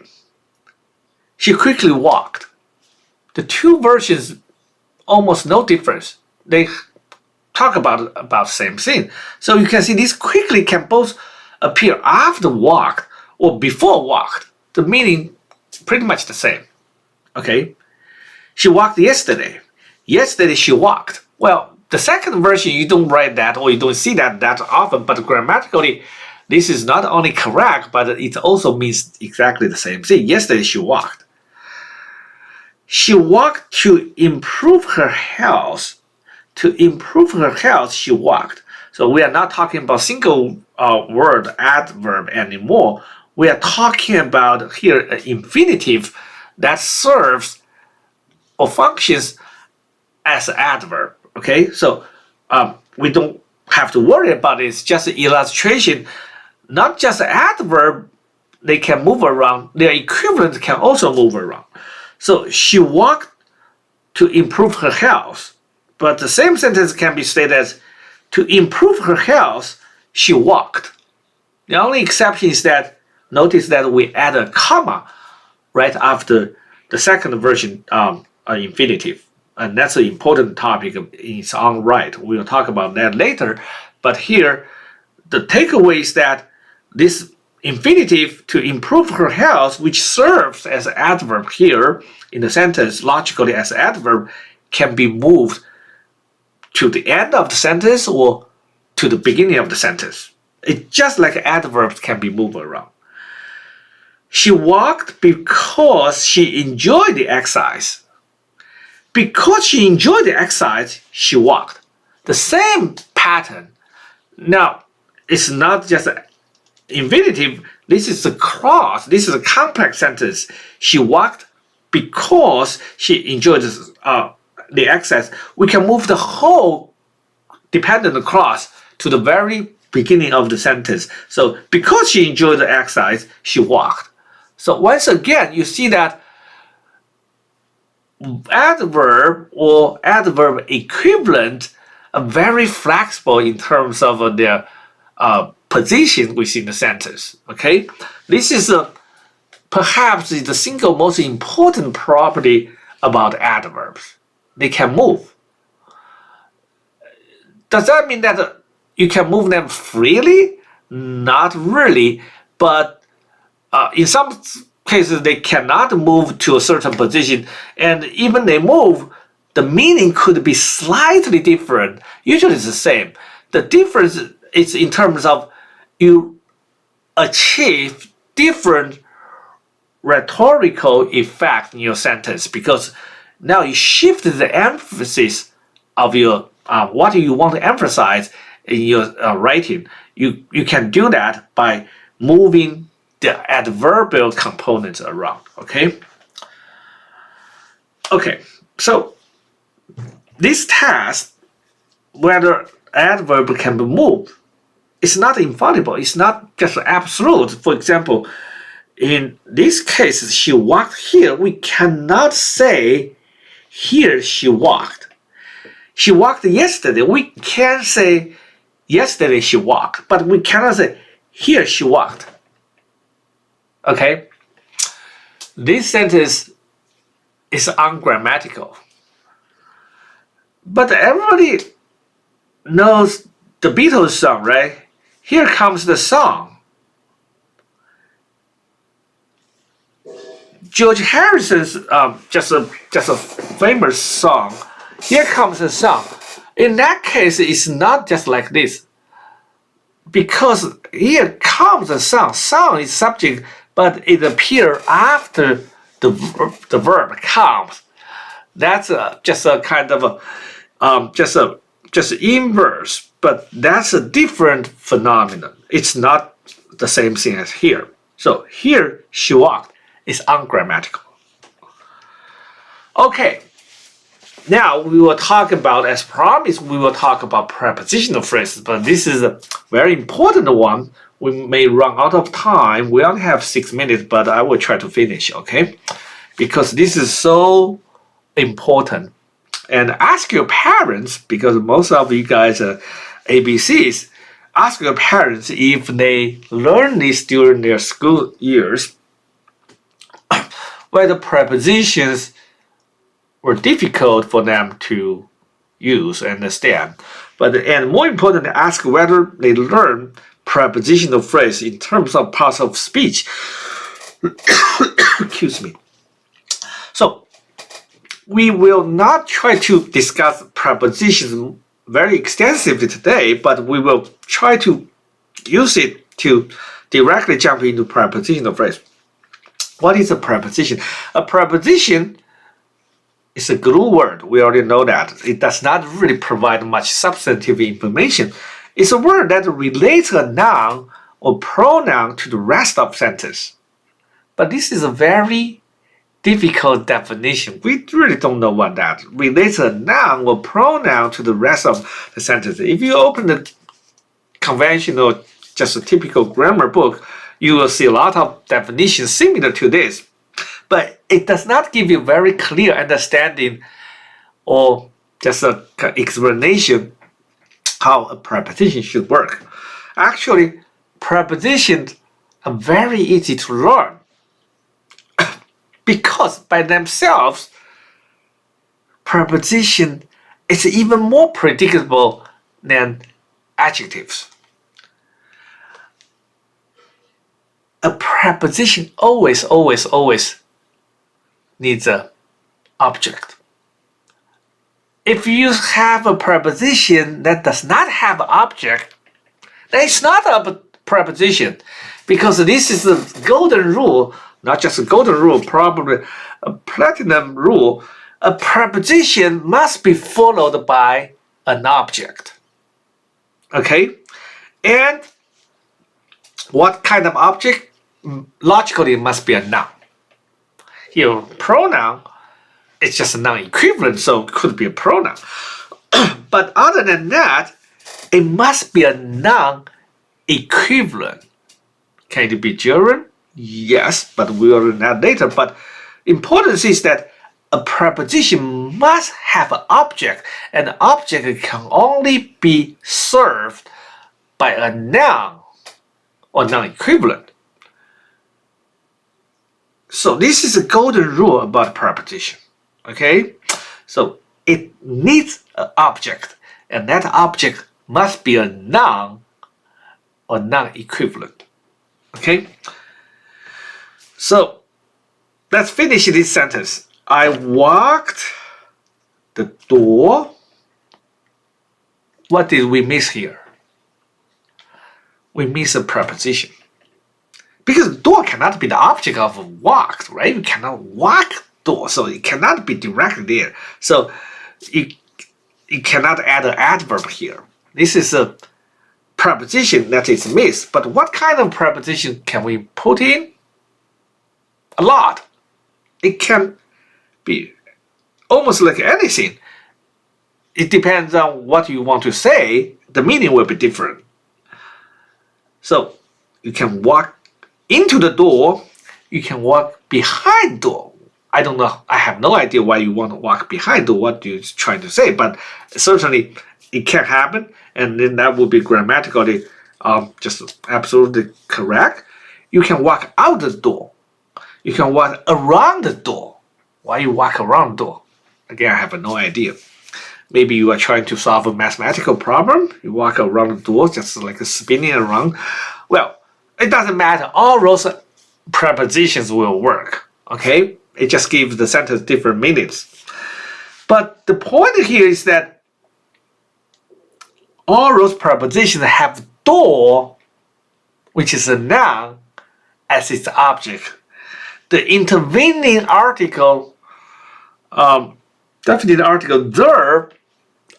Speaker 1: She quickly walked. The two versions almost no difference. They talk about the same thing. So you can see this quickly can both appear after walked or before walked. The meaning pretty much the same. Okay? She walked yesterday. Yesterday she walked. Well, the second version you don't write that or you don't see that often, but grammatically this is not only correct, but it also means exactly the same thing. Yesterday she walked. She walked to improve her health. To improve her health, she walked. So we are not talking about single word adverb anymore. We are talking about here an infinitive that serves or functions as an adverb. Okay, so we don't have to worry about is just illustration. Not just adverb, they can move around. Their equivalent can also move around. So she walked to improve her health. But the same sentence can be stated as to improve her health, she walked. The only exception is that notice that we add a comma right after the second version infinitive. And that's an important topic in its own right. We'll talk about that later. But here, the takeaway is that this infinitive to improve her health, which serves as an adverb here in the sentence logically as an adverb, can be moved to the end of the sentence or to the beginning of the sentence. It's just like adverbs can be moved around. She walked because she enjoyed the exercise. Because she enjoyed the exercise, she walked. The same pattern. Now, it's not just an infinitive. This is a clause. This is a complex sentence. She walked because she enjoyed the exercise. We can move the whole dependent clause to the very beginning of the sentence. So because she enjoyed the exercise, she walked. So once again, you see that adverb or adverb equivalent are very flexible in terms of their position within the sentence. Okay, this is perhaps the single most important property about adverbs. They can move. Does that mean that you can move them freely? Not really, but in some cases they cannot move to a certain position, and even they move, the meaning could be slightly different. Usually it's the same. The difference is in terms of you achieve different rhetorical effect in your sentence, because now you shift the emphasis of your what you want to emphasize in your writing. You can do that by moving the adverbial components around. Okay, so this test, whether adverb can be moved, it's not infallible. It's not just absolute. For example, in this case, she walked here. We cannot say here she walked. She walked yesterday. We can say yesterday she walked, but we cannot say here she walked. Okay? This sentence is ungrammatical. But everybody knows the Beatles song, right? Here comes the song. George Harrison's just a famous song. Here comes the song. In that case, it's not just like this, because here comes the song. Song is subject, but it appears after the verb comes. That's just a kind of just inverse, but that's a different phenomenon. It's not the same thing as here. So here she walked is ungrammatical. Okay. Now we will talk about, as promised, we will talk about prepositional phrases, but this is a very important one. We may run out of time. We only have 6 minutes, but I will try to finish, okay? Because this is so important. And ask your parents, because most of you guys are ABCs, ask your parents if they learn this during their school years, whether prepositions were difficult for them to use and understand. And more importantly, ask whether they learn prepositional phrase in terms of parts of speech. Excuse me. So we will not try to discuss prepositions very extensively today, but we will try to use it to directly jump into prepositional phrase. What is a preposition? A preposition is a glue word. We already know that. It does not really provide much substantive information. It's a word that relates a noun or pronoun to the rest of the sentence. But this is a very difficult definition. We really don't know what that relates a noun or pronoun to the rest of the sentence. If you open the conventional, just a typical grammar book, you will see a lot of definitions similar to this. But it does not give you very clear understanding or just an explanation how a preposition should work. Actually, prepositions are very easy to learn because by themselves, preposition is even more predictable than adjectives. A preposition always needs an object. If you have a preposition that does not have an object, then it's not a preposition, because this is the golden rule, not just a golden rule, probably a platinum rule. A preposition must be followed by an object. Okay? And what kind of object? Logically, it must be a noun. Here, pronoun is just a noun equivalent, so it could be a pronoun. But other than that, it must be a noun equivalent. Can it be gerund? Yes, but we will learn that later. But important is that a preposition must have an object, and the object can only be served by a noun or noun equivalent. So this is a golden rule about preposition. Okay? So it needs an object, and that object must be a noun or noun equivalent. Okay? So let's finish this sentence. I walked the door. What did we miss here? We miss a preposition. Because door cannot be the object of walked, right? You cannot walk door, so it cannot be directly there. So you cannot add an adverb here. This is a preposition that is missed. But what kind of preposition can we put in? A lot. It can be almost like anything. It depends on what you want to say. The meaning will be different. So you can walk into the door, you can walk behind the door. I don't know, I have no idea why you want to walk behind the door, what you're trying to say, but certainly it can happen, and then that would be grammatically just absolutely correct. You can walk out the door. You can walk around the door. Why you walk around the door? Again, I have no idea. Maybe you are trying to solve a mathematical problem. You walk around the door, just like spinning around. Well, it doesn't matter. All those prepositions will work. Okay? It just gives the sentence different meanings. But the point here is that all those prepositions have door, which is a noun, as its object. The intervening article, definite article verb,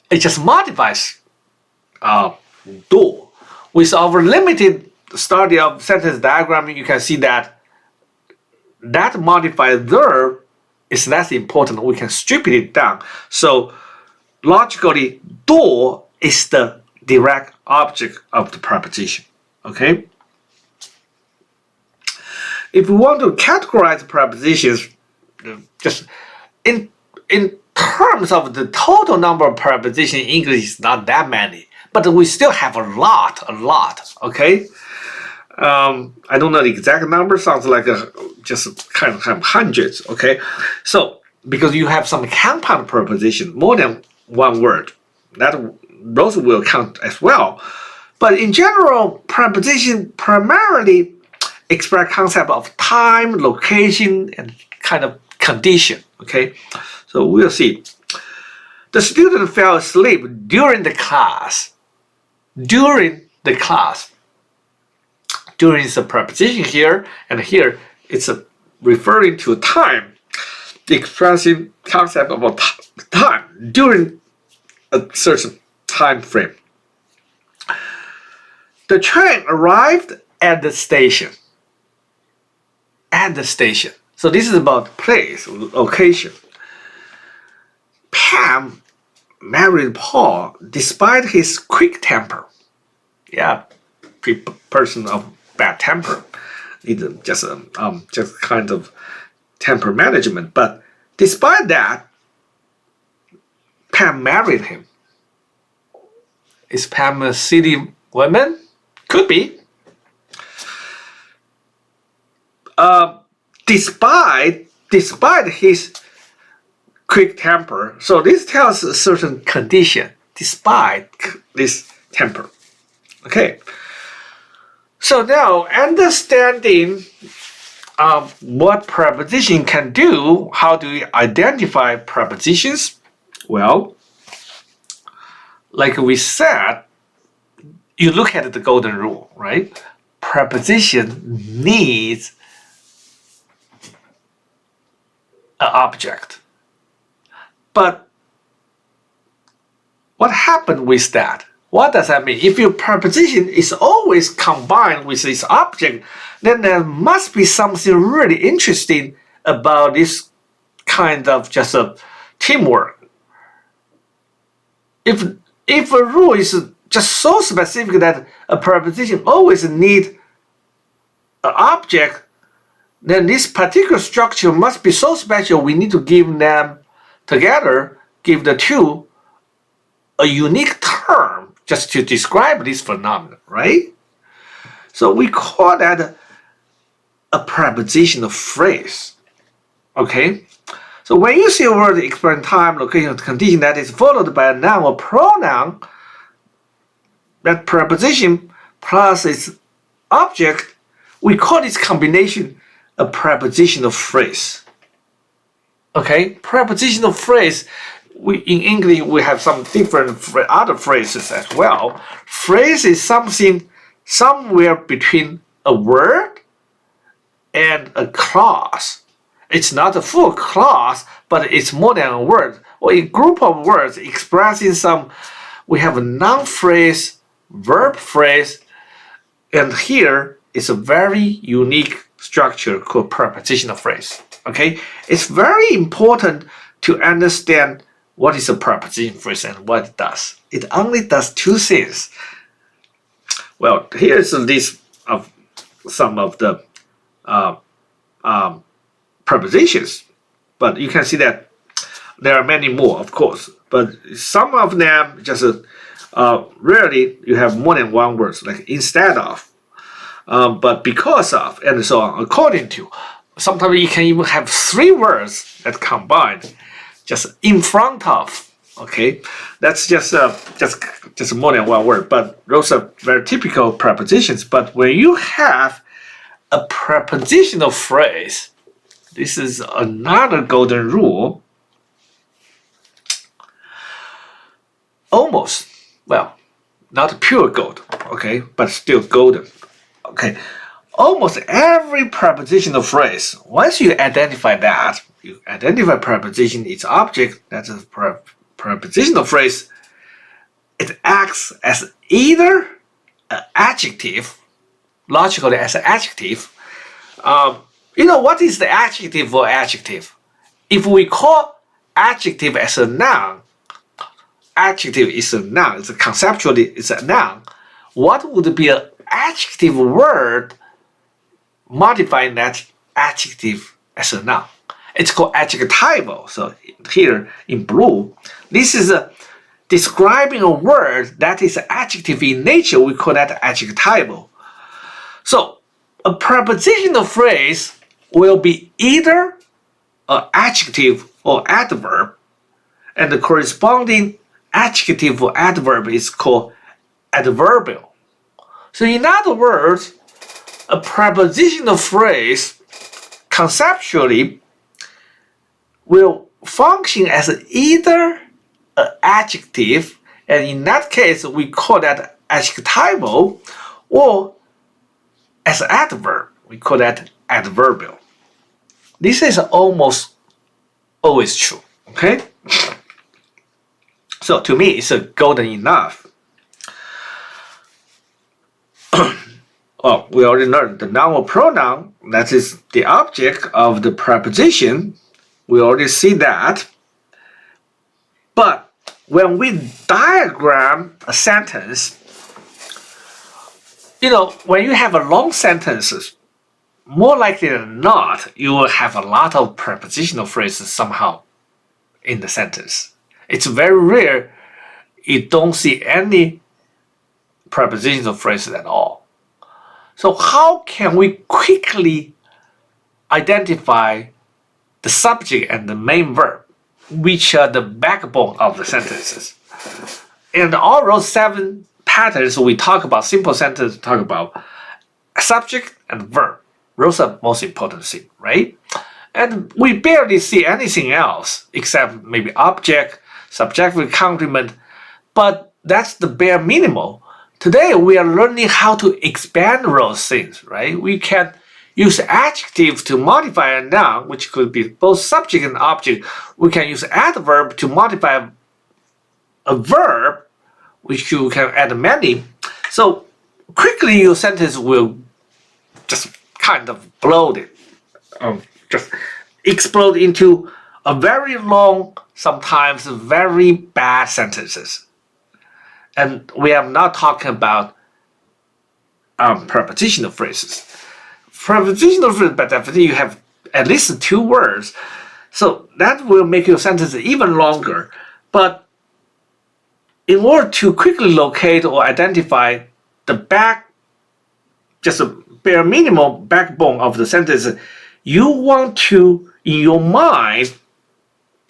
Speaker 1: it just modifies door. With our limited study of sentence diagram, you can see that that modified verb is less important. We can strip it down. So logically, door is the direct object of the preposition. Okay? If we want to categorize prepositions, just in terms of the total number of prepositions in English is not that many, but we still have a lot, okay? I don't know the exact number, sounds like just kind of have hundreds, okay? So, because you have some compound preposition, more than one word, those will count as well. But in general, preposition primarily express concept of time, location, and kind of condition, okay? So we'll see. The student fell asleep during the class. During the class. During is a preposition here, and here it's referring to time, expressing concept of time during a certain time frame. The train arrived at the station. At the station. So this is about place, location. Pam married Paul despite his quick temper. yeah, person of bad temper, need just kind of temper management. But despite that, Pam married him. Is Pam a city woman? Could be. Despite his quick temper, so this tells a certain condition. Despite this temper, okay. So now understanding what preposition can do. How do we identify prepositions? Well, like we said, you look at the golden rule, right? Preposition needs an object. But what happened with that? What does that mean? If your preposition is always combined with this object, then there must be something really interesting about this kind of just a teamwork. If a rule is just so specific that a preposition always needs an object, then this particular structure must be so special we need to give them together, give the two a unique term just to describe this phenomenon, right? So we call that a prepositional phrase, okay? So when you see a word expressing time, location, or condition that is followed by a noun or pronoun, that preposition plus its object, we call this combination a prepositional phrase. Okay, prepositional phrase. In English, we have some different other phrases as well. Phrase is something somewhere between a word and a clause. It's not a full clause, but it's more than a word or a group of words expressing some. We have a noun phrase, verb phrase, and here is a very unique structure called prepositional phrase. Okay, it's very important to understand what is a preposition phrase and what it does. It only does two things. Well, here's a list of some of the prepositions, but you can see that there are many more, of course. But some of them just rarely you have more than one word, like instead of, but because of, and so on, according to. Sometimes you can even have three words that combine, just in front of. Okay, that's just more than one word, but those are very typical prepositions. But when you have a prepositional phrase, this is another golden rule. Almost, well, not pure gold, okay, but still golden. Okay. Almost every prepositional phrase, once you identify that, you identify preposition, its object, that's a prepositional phrase, it acts as either an adjective, logically as an adjective. You know, what is the adjective for adjective? If we call adjective as a noun, adjective is a noun, conceptually it's a noun, what would be an adjective word modifying that adjective as a noun? It's called adjectival. So here in blue, this is describing a word that is adjective in nature. We call that adjectival. So a prepositional phrase will be either an adjective or adverb, and the corresponding adjective or adverb is called adverbial. So in other words, a prepositional phrase conceptually will function as either an adjective, and in that case we call that adjectival, or as an adverb, we call that adverbial. This is almost always true, okay? So to me, it's a golden enough. Well, we already learned the noun or pronoun, that is the object of the preposition. We already see that. But when we diagram a sentence, when you have a long sentences, more likely than not, you will have a lot of prepositional phrases somehow in the sentence. It's very rare you don't see any prepositional phrases at all. So how can we quickly identify the subject and the main verb, which are the backbone of the sentences? And all those 7 patterns we talk about, simple sentences talk about subject and verb. Those are most important things, right? And we barely see anything else except maybe object, subjective complement, but that's the bare minimum. Today we are learning how to expand those things, right? We can use adjectives to modify a noun, which could be both subject and object. We can use adverb to modify a verb, which you can add many. So quickly your sentence will just kind of just explode into a very long, sometimes very bad sentences. And we are not talking about prepositional phrases. Prepositional phrases, by definition, you have at least 2 words. So that will make your sentence even longer. But in order to quickly locate or identify just a bare minimum backbone of the sentence, you want to, in your mind,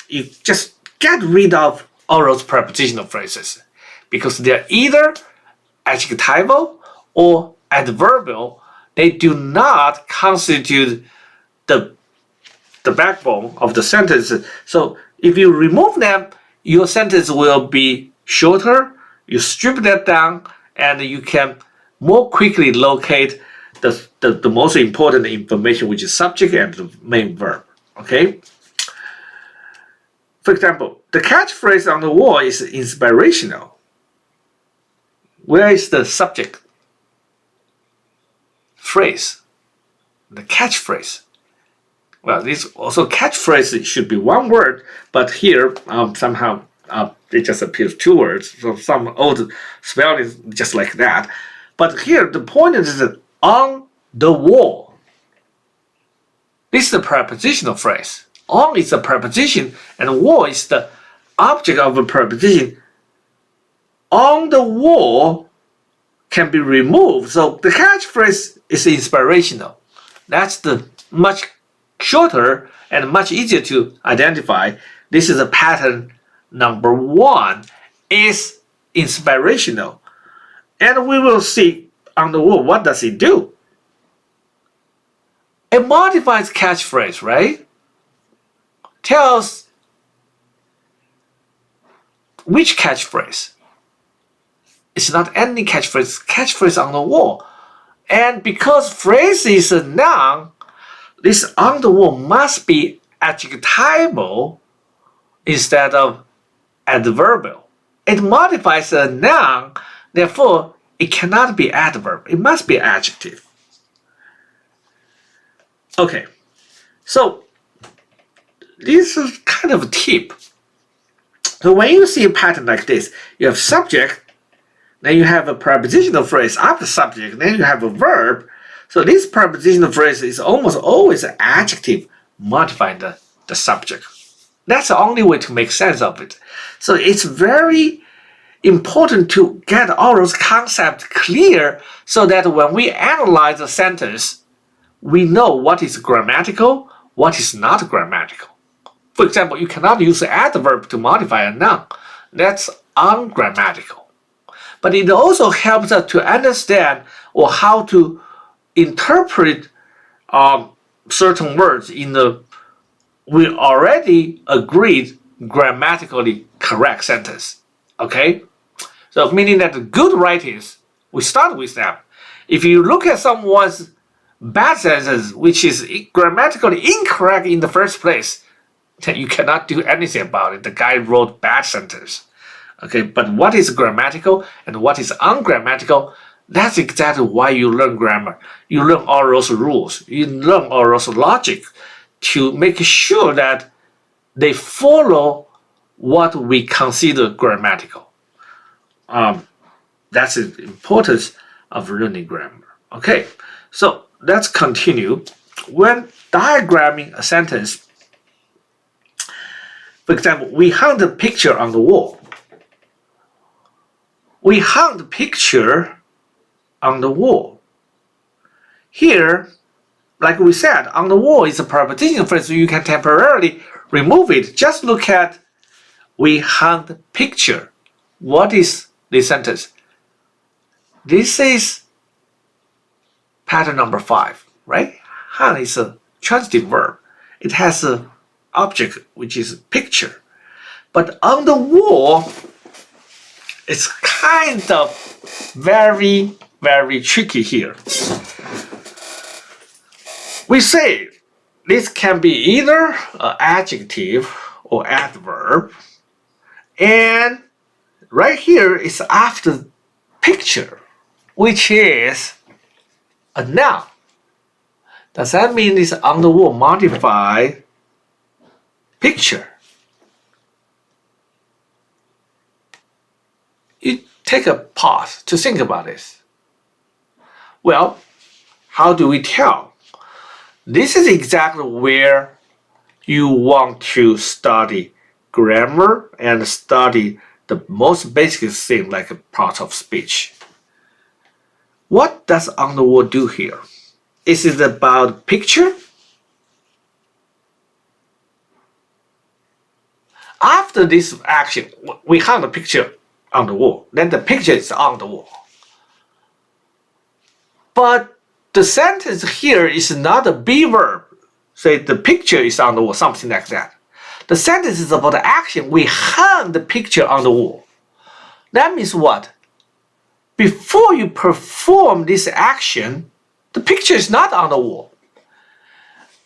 Speaker 1: you just get rid of all those prepositional phrases because they're either adjectival or adverbial. They do not constitute the backbone of the sentence. So if you remove them, your sentence will be shorter. You strip that down, and you can more quickly locate the most important information, which is subject and the main verb. Okay. For example, the catchphrase on the wall is inspirational. Where is the subject phrase? The catchphrase. Well, this also catchphrase should be 1 word, but here somehow it just appears 2 words. So some old spelling is just like that. But here the point is that on the wall. This is the prepositional phrase. On is a preposition, and wall is the object of a preposition. On the wall can be removed. So the catchphrase is inspirational. That's the much shorter and much easier to identify. This is a pattern number 1, is inspirational. And we will see on the wall, what does it do? It modifies catchphrase, right? Tells which catchphrase. It's not any catchphrase on the wall. And because phrase is a noun, this on the wall must be adjectival instead of adverbial. It modifies a noun, therefore it cannot be adverb. It must be adjective. Okay, so this is kind of a tip. So when you see a pattern like this, you have subject, then you have a prepositional phrase after subject, then you have a verb. So this prepositional phrase is almost always an adjective modifying the subject. That's the only way to make sense of it. So it's very important to get all those concepts clear so that when we analyze a sentence, we know what is grammatical, what is not grammatical. For example, you cannot use an adverb to modify a noun. That's ungrammatical. But it also helps us to understand or how to interpret certain words in the we already agreed grammatically correct sentence. Okay? So meaning that the good writings, we start with them. If you look at someone's bad sentence, which is grammatically incorrect in the first place, then you cannot do anything about it. The guy wrote bad sentence. Okay, but what is grammatical and what is ungrammatical? That's exactly why you learn grammar. You learn all those rules. You learn all those logic to make sure that they follow what we consider grammatical. That's the importance of learning grammar. Okay, so let's continue. When diagramming a sentence, for example, we hung the picture on the wall. We hung the picture on the wall. Here, like we said, on the wall is a preposition phrase, so you can temporarily remove it. Just look at we hung the picture. What is this sentence? This is pattern number 5, right? Hung is a transitive verb. It has an object which is picture. But on the wall, it's kind of very, very tricky here. We say this can be either an adjective or adverb. And right here is after picture, which is a noun. Does that mean it's on the wall modified picture? You take a pause to think about this. Well, how do we tell? This is exactly where you want to study grammar and study the most basic thing like a part of speech. What does on the wall do here? Is it about picture? After this action, we hung the picture on the wall. Then the picture is on the wall. But the sentence here is not a be verb. Say the picture is on the wall, something like that. The sentence is about the action. We hung the picture on the wall. That means what? Before you perform this action, the picture is not on the wall.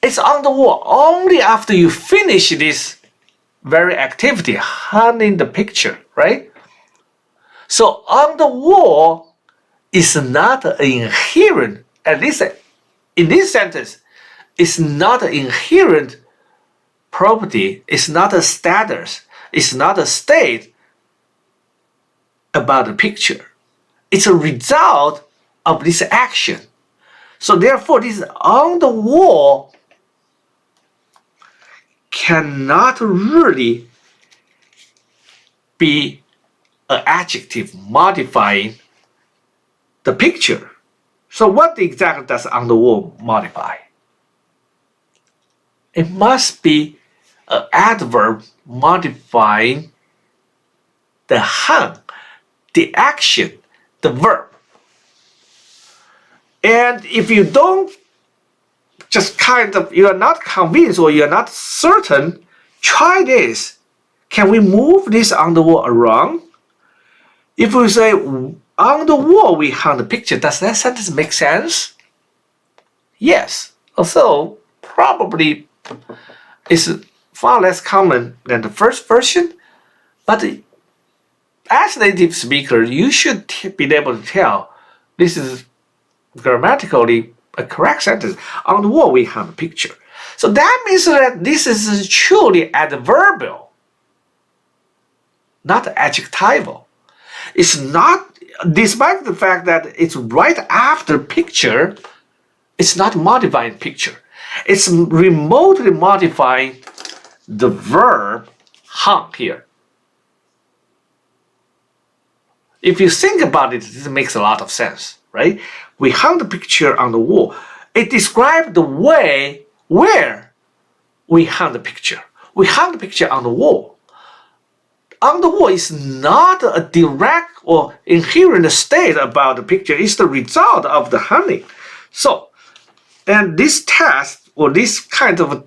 Speaker 1: It's on the wall only after you finish this very activity, hanging the picture, right? So on the wall is not an inherent, at least in this sentence, it's not an inherent property, it's not a status, it's not a state about the picture. It's a result of this action. So therefore, this on the wall cannot really be an adjective modifying the picture. So what exactly does on the wall modify? It must be an adverb modifying the hung, the action, the verb. And if you don't just you are not convinced or you're not certain, try this. Can we move this on the wall around? If we say on the wall we hung the picture, does that sentence make sense? Yes. Although probably it's far less common than the first version, but as a native speaker, you should be able to tell this is grammatically a correct sentence. On the wall we hung a picture. So that means that this is truly adverbial, not adjectival. It's not, despite the fact that it's right after picture, it's not modifying picture. It's remotely modifying the verb hung here. If you think about it, this makes a lot of sense, right? We hung the picture on the wall. It describes the way where we hung the picture. We hung the picture on the wall. On the wall is not a direct or inherent state about the picture. It's the result of the hanging. So, and this test or this kind of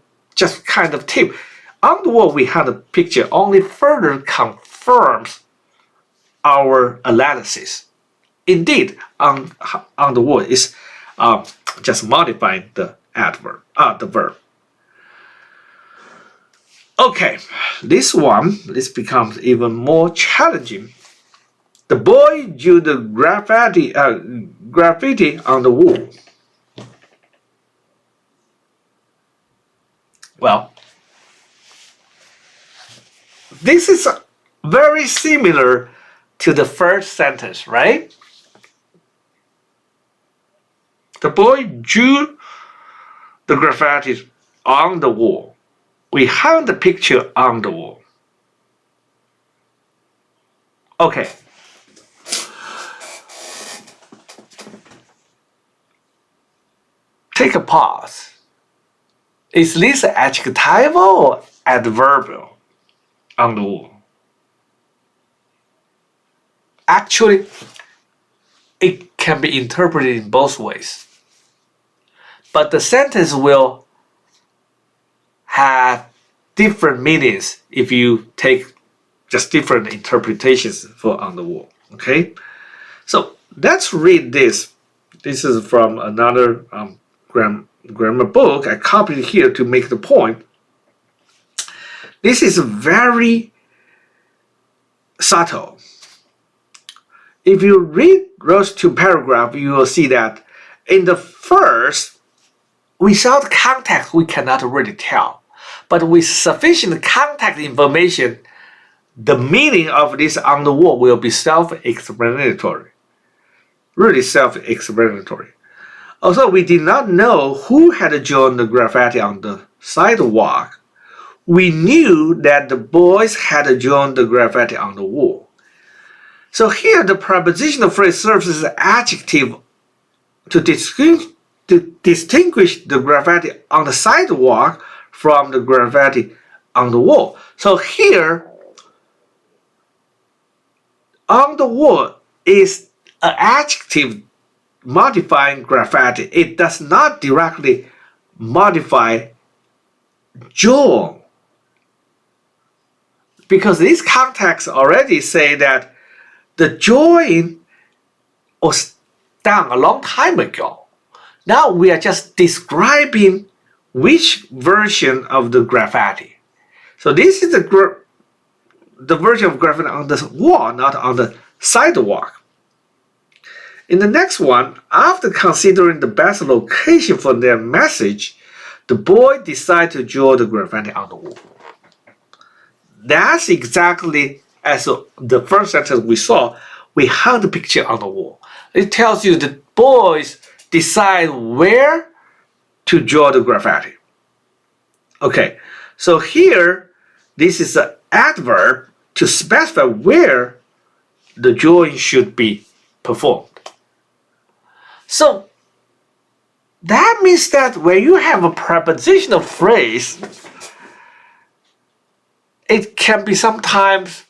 Speaker 1: tip, on the wall we hung the picture only further confirms our analysis. Indeed, on the wall is just modifying the adverb, the verb. Okay, this becomes even more challenging. The boy drew the graffiti on the wall. Well, this is very similar to the first sentence, right? The boy drew the graffiti on the wall. We hung the picture on the wall. Okay. Take a pause. Is this adjectival or adverbial on the wall? Actually, it can be interpreted in both ways. But the sentence will have different meanings if you take just different interpretations for on the wall. Okay? So let's read this. This is from another grammar book. I copied it here to make the point. This is very subtle. If you read those two paragraphs, you will see that in the first, without context, we cannot really tell. But with sufficient context information, the meaning of this on the wall will be self-explanatory. Really self-explanatory. Although we did not know who had drawn the graffiti on the sidewalk, we knew that the boys had drawn the graffiti on the wall. So here the prepositional phrase serves as an adjective to distinguish the graffiti on the sidewalk from the graffiti on the wall. So here, on the wall is an adjective modifying graffiti. It does not directly modify drawn. Because these contexts already say that the drawing was done a long time ago. Now we are just describing which version of the graffiti. So this is the version of graffiti on the wall, not on the sidewalk. In the next one, after considering the best location for their message, the boy decided to draw the graffiti on the wall. That's exactly as the first sentence we saw. We hung the picture on the wall. It tells you the boys decide where to draw the graffiti. Okay, so here, this is an adverb to specify where the drawing should be performed. So that means that when you have a prepositional phrase, it can be sometimes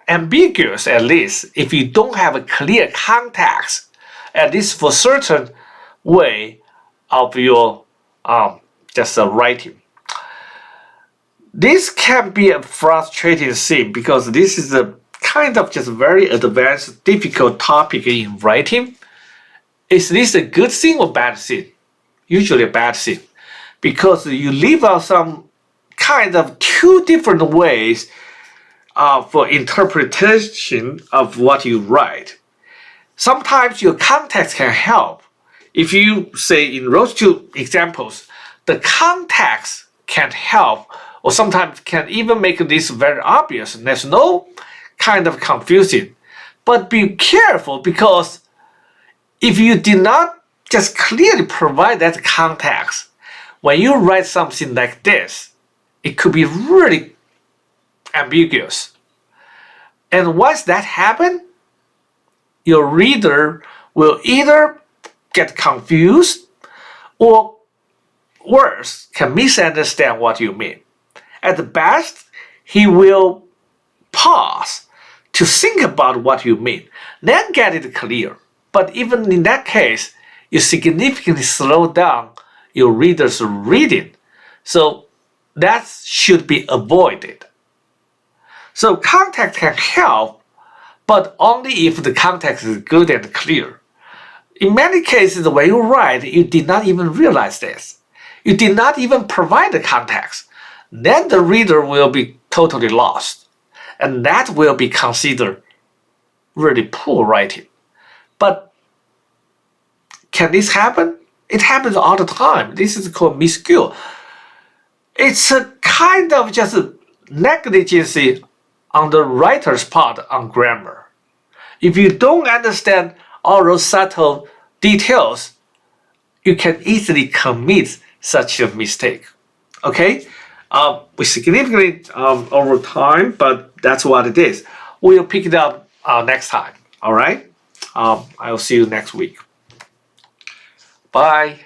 Speaker 1: ambiguous, at least if you don't have a clear context, at least for certain way of your just writing. This can be a frustrating thing because this is a kind of just very advanced, difficult topic in writing. Is this a good thing or bad thing? Usually a bad thing, because you leave out some kind of two different ways for interpretation of what you write. Sometimes your context can help. If you say in those two examples, the context can help, or sometimes can even make this very obvious. There's no kind of confusion. But be careful, because if you did not just clearly provide that context, when you write something like this, it could be really ambiguous. And once that happens, your reader will either get confused or worse, can misunderstand what you mean. At the best, he will pause to think about what you mean, then get it clear. But even in that case, you significantly slow down your reader's reading. So that should be avoided. So context can help, but only if the context is good and clear. In many cases, when you write, you did not even realize this. You did not even provide the context. Then the reader will be totally lost. And that will be considered really poor writing. But can this happen? It happens all the time. This is called miscue. It's a kind of just negligence on the writer's part on grammar. If you don't understand all those subtle details, you can easily commit such a mistake. Okay? We significantly over time, but that's what it is. We'll pick it up next time. All right? I'll see you next week. Bye.